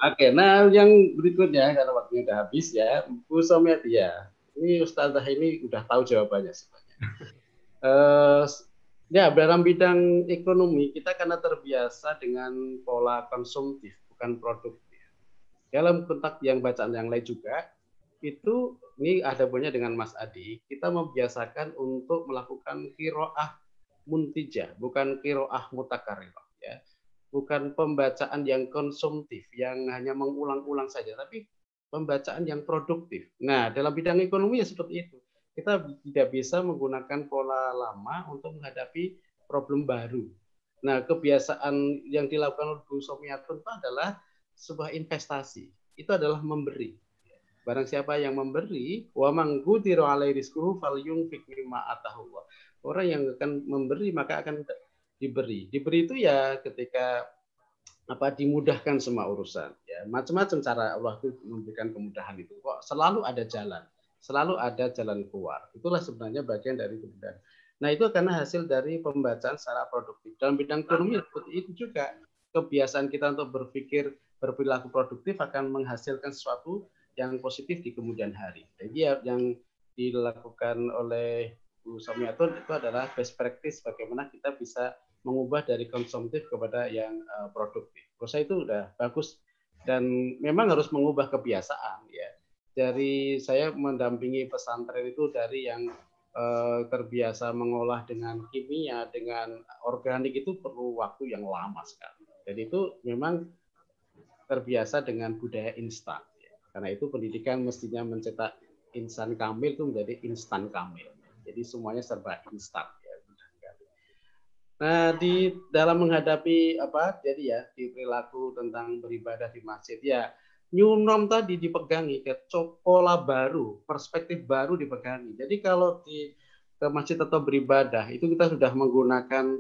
Oke, nah yang berikutnya karena waktunya sudah habis ya, Bu Somiatia. Ini Ustazah ini udah tahu jawabannya sebenarnya. Ya, dalam bidang ekonomi kita karena terbiasa dengan pola konsumtif, bukan produktif. Dalam konteks yang bacaan yang lain juga, itu ini ada hubungannya dengan Mas Adi, kita membiasakan untuk melakukan qiraah muntijah, bukan qiraah mutakarrirah ya. Bukan pembacaan yang konsumtif, yang hanya mengulang-ulang saja, tapi pembacaan yang produktif. Nah, dalam bidang ekonomi ya seperti itu. Kita tidak bisa menggunakan pola lama untuk menghadapi problem baru. Nah, kebiasaan yang dilakukan oleh Bu Somiatun itu adalah sebuah investasi. Itu adalah memberi. Barang siapa yang memberi, wa man qudira alaihi rizquhu falyunfiq mimma atahu Allah. Orang yang akan memberi maka akan diberi. Diberi itu ya ketika dimudahkan semua urusan. Ya, macam-macam cara Allah itu memberikan kemudahan itu. Kok selalu ada jalan. Selalu ada jalan keluar. Itulah sebenarnya bagian dari kemudahan. Nah, itu karena hasil dari pembacaan secara produktif. Dalam bidang ekonomi seperti itu juga. Kebiasaan kita untuk berpikir berperilaku produktif akan menghasilkan sesuatu yang positif di kemudian hari. Jadi yang dilakukan oleh Bu Somiatun itu adalah best practice bagaimana kita bisa mengubah dari konsumtif kepada yang produktif. Menurut saya itu udah bagus dan memang harus mengubah kebiasaan ya. Dari saya mendampingi pesantren itu dari yang terbiasa mengolah dengan kimia, dengan organik itu perlu waktu yang lama sekali. Jadi itu memang terbiasa dengan budaya instan. Ya. Karena itu pendidikan mestinya mencetak insan kamil itu menjadi instan kamil. Jadi semuanya serba instan. Ya. Nah di dalam menghadapi jadi ya di perilaku tentang beribadah di masjid ya. New norm tadi dipegangi, pola baru, perspektif baru dipegangi. Jadi kalau ke masjid atau beribadah itu kita sudah menggunakan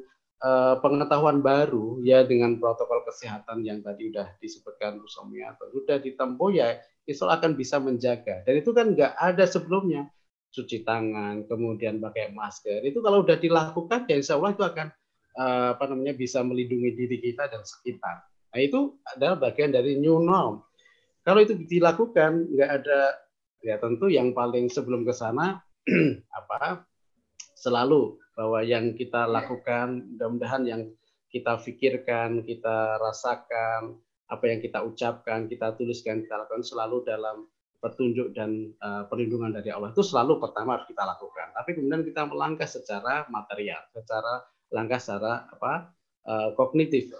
pengetahuan baru ya dengan protokol kesehatan yang tadi sudah disebutkan Bu Somiatun, sudah ditempuh ya, Islam akan bisa menjaga. Dan itu kan nggak ada sebelumnya, cuci tangan, kemudian pakai masker. Itu kalau sudah dilakukan ya insya Allah itu akan bisa melindungi diri kita dan sekitar. Nah itu adalah bagian dari new norm. Kalau itu dilakukan, nggak ada, ya tentu yang paling sebelum ke sana selalu bahwa yang kita lakukan, mudah-mudahan yang kita pikirkan, kita rasakan, apa yang kita ucapkan, kita tuliskan, kita lakukan selalu dalam petunjuk dan perlindungan dari Allah. Itu selalu pertama harus kita lakukan. Tapi kemudian kita melangkah secara material, secara kognitif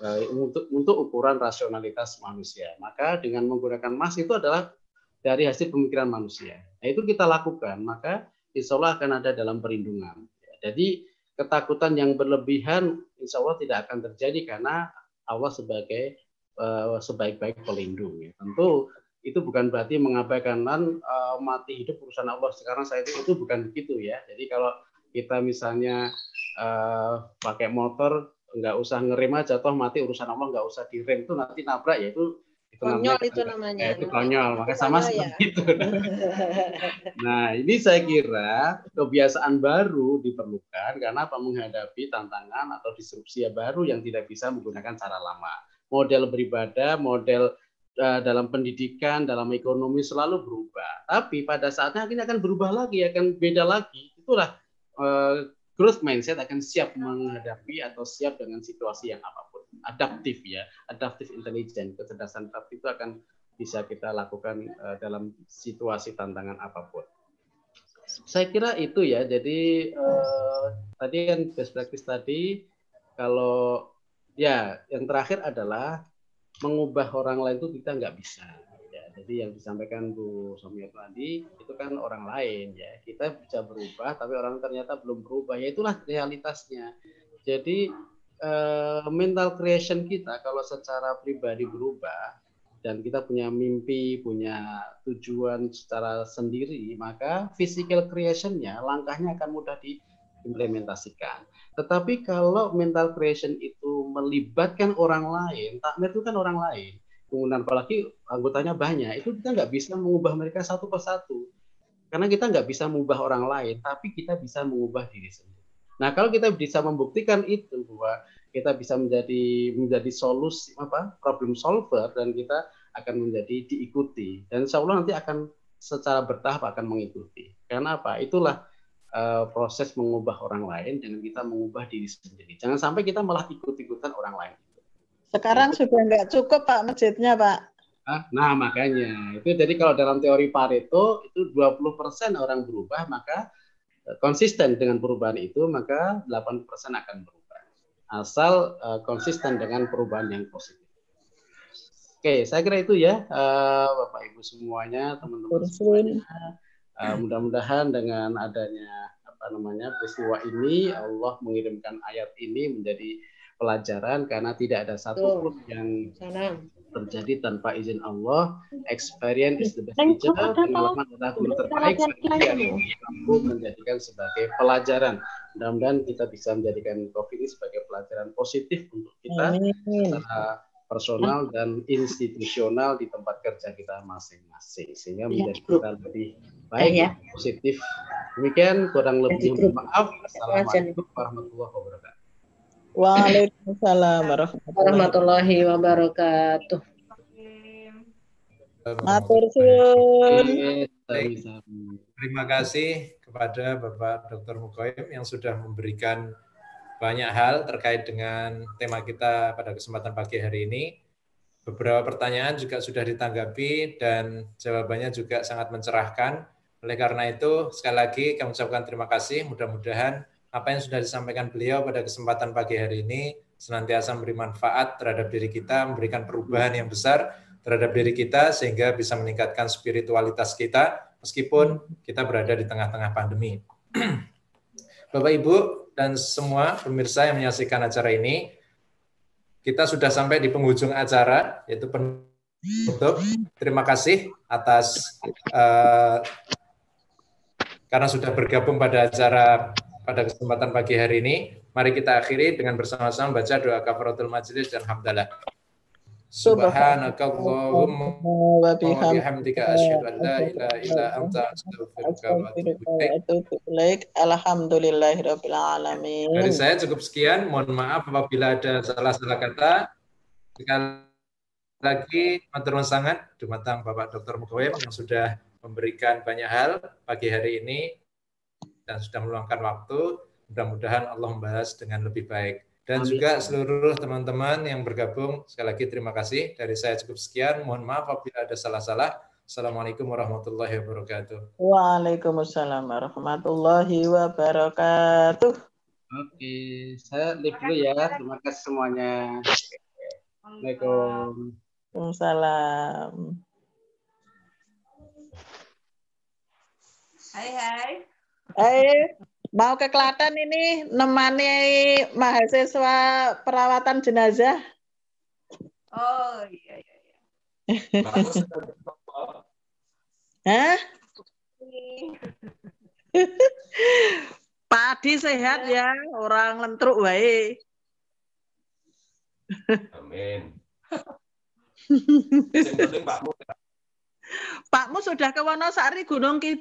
untuk ukuran rasionalitas manusia. Maka dengan menggunakan emas itu adalah dari hasil pemikiran manusia. Nah, itu kita lakukan, maka insya Allah akan ada dalam perlindungan. Jadi ketakutan yang berlebihan insya Allah tidak akan terjadi karena Allah sebagai sebaik-baik pelindung. Tentu itu bukan berarti mengabaikan mati hidup urusan Allah sekarang saya itu bukan begitu ya. Jadi kalau kita misalnya pakai motor nggak usah ngerem aja, toh mati urusan Allah, nggak usah direm, itu nanti nabrak, ya itu konyol itu namanya. Itu konyol, makanya sama seperti itu. Nah, ini saya kira kebiasaan baru diperlukan karena apa, menghadapi tantangan atau disrupsi baru yang tidak bisa menggunakan cara lama. Model beribadah, model dalam pendidikan, dalam ekonomi selalu berubah. Tapi pada saatnya ini akan berubah lagi, akan beda lagi. Itulah growth mindset, akan siap menghadapi atau siap dengan situasi yang apapun. Adaptif ya, adaptive intelligence, kecerdasan adaptif itu akan bisa kita lakukan dalam situasi tantangan apapun. Saya kira itu ya. Jadi tadi kan best practice tadi, kalau ya yang terakhir adalah mengubah orang lain itu kita nggak bisa. Ya, jadi yang disampaikan Bu Somya tadi itu kan orang lain ya. Kita bisa berubah, tapi orang ternyata belum berubah. Ya itulah realitasnya. Jadi mental creation kita kalau secara pribadi berubah dan kita punya mimpi, punya tujuan secara sendiri, maka physical creation-nya langkahnya akan mudah diimplementasikan. Tetapi kalau mental creation itu melibatkan orang lain, takmir itu kan orang lain, kemudian apalagi anggotanya banyak, itu kita nggak bisa mengubah mereka satu persatu. Karena kita nggak bisa mengubah orang lain, tapi kita bisa mengubah diri sendiri. Nah, kalau kita bisa membuktikan itu bahwa kita bisa menjadi solusi problem solver, dan kita akan menjadi diikuti, dan insya Allah nanti akan secara bertahap akan mengikuti. Karena apa? Itulah proses mengubah orang lain dengan kita mengubah diri sendiri. Jangan sampai kita malah ikut-ikutan orang lain. Sekarang sudah nggak cukup Pak masjidnya Pak. Nah makanya itu, jadi kalau dalam teori Pareto itu 20% orang berubah, maka konsisten dengan perubahan itu, maka 80% akan berubah. Asal konsisten dengan perubahan yang positif. Oke, saya kira itu ya Bapak Ibu semuanya, teman-teman semuanya. Mudah-mudahan dengan adanya peristiwa ini, Allah mengirimkan ayat ini menjadi pelajaran, karena tidak ada satu pun yang terjadi tanpa izin Allah. Experience is the best teacher. Pengalaman adalah guru terbaik yang menjadikan sebagai pelajaran. Mudah-mudahan kita bisa menjadikan COVID ini sebagai pelajaran positif untuk kita secara personal dan institusional di tempat kerja kita masing-masing, sehingga menjadi kita lebih baik, positif. Demikian, kurang lebih maaf. Assalamualaikum warahmatullahi wabarakatuh. Waalaikumsalam warahmatullahi wabarakatuh. Matur suwun. Terima kasih kepada Bapak Dr. Mukoim yang sudah memberikan banyak hal terkait dengan tema kita pada kesempatan pagi hari ini. Beberapa pertanyaan juga sudah ditanggapi dan jawabannya juga sangat mencerahkan. Oleh karena itu, sekali lagi kami ucapkan terima kasih. Mudah-mudahan apa yang sudah disampaikan beliau pada kesempatan pagi hari ini senantiasa memberi manfaat terhadap diri kita, memberikan perubahan yang besar terhadap diri kita, sehingga bisa meningkatkan spiritualitas kita meskipun kita berada di tengah-tengah pandemi. Bapak Ibu dan semua pemirsa yang menyaksikan acara ini, kita sudah sampai di penghujung acara, yaitu penutup. Terima kasih atas karena sudah bergabung pada acara pada kesempatan pagi hari ini. Mari kita akhiri dengan bersama-sama baca doa kafaratul majelis dan hamdalah. Subhanakallahumma wa bihamdika asyhadu an la ilaha illa anta astaghfiruka wa atubu ilaik. Alhamdulillahirabbil alamin. Dari saya cukup sekian. Mohon maaf apabila ada salah-salah kata. Sekali lagi matur nuwun sangat dumateng Bapak Dr. Mugawem yang sudah memberikan banyak hal pagi hari ini dan sudah meluangkan waktu. Mudah-mudahan Allah membalas dengan lebih baik. Dan Amin. juga seluruh teman-teman yang bergabung, sekali lagi terima kasih. Dari saya cukup sekian. Mohon maaf apabila ada salah-salah. Assalamualaikum warahmatullahi wabarakatuh. Waalaikumsalam warahmatullahi wabarakatuh. Oke, saya live dulu ya. Terima kasih semuanya. Assalamualaikum. Waalaikumsalam. Hai. Mau ke Klaten ini nemani mahasiswa perawatan jenazah. Oh iya. Hah? Pak Adi sehat ya, orang lentruk wae. Amin. Pakmu sudah ke Wonosari Gunung Kidul.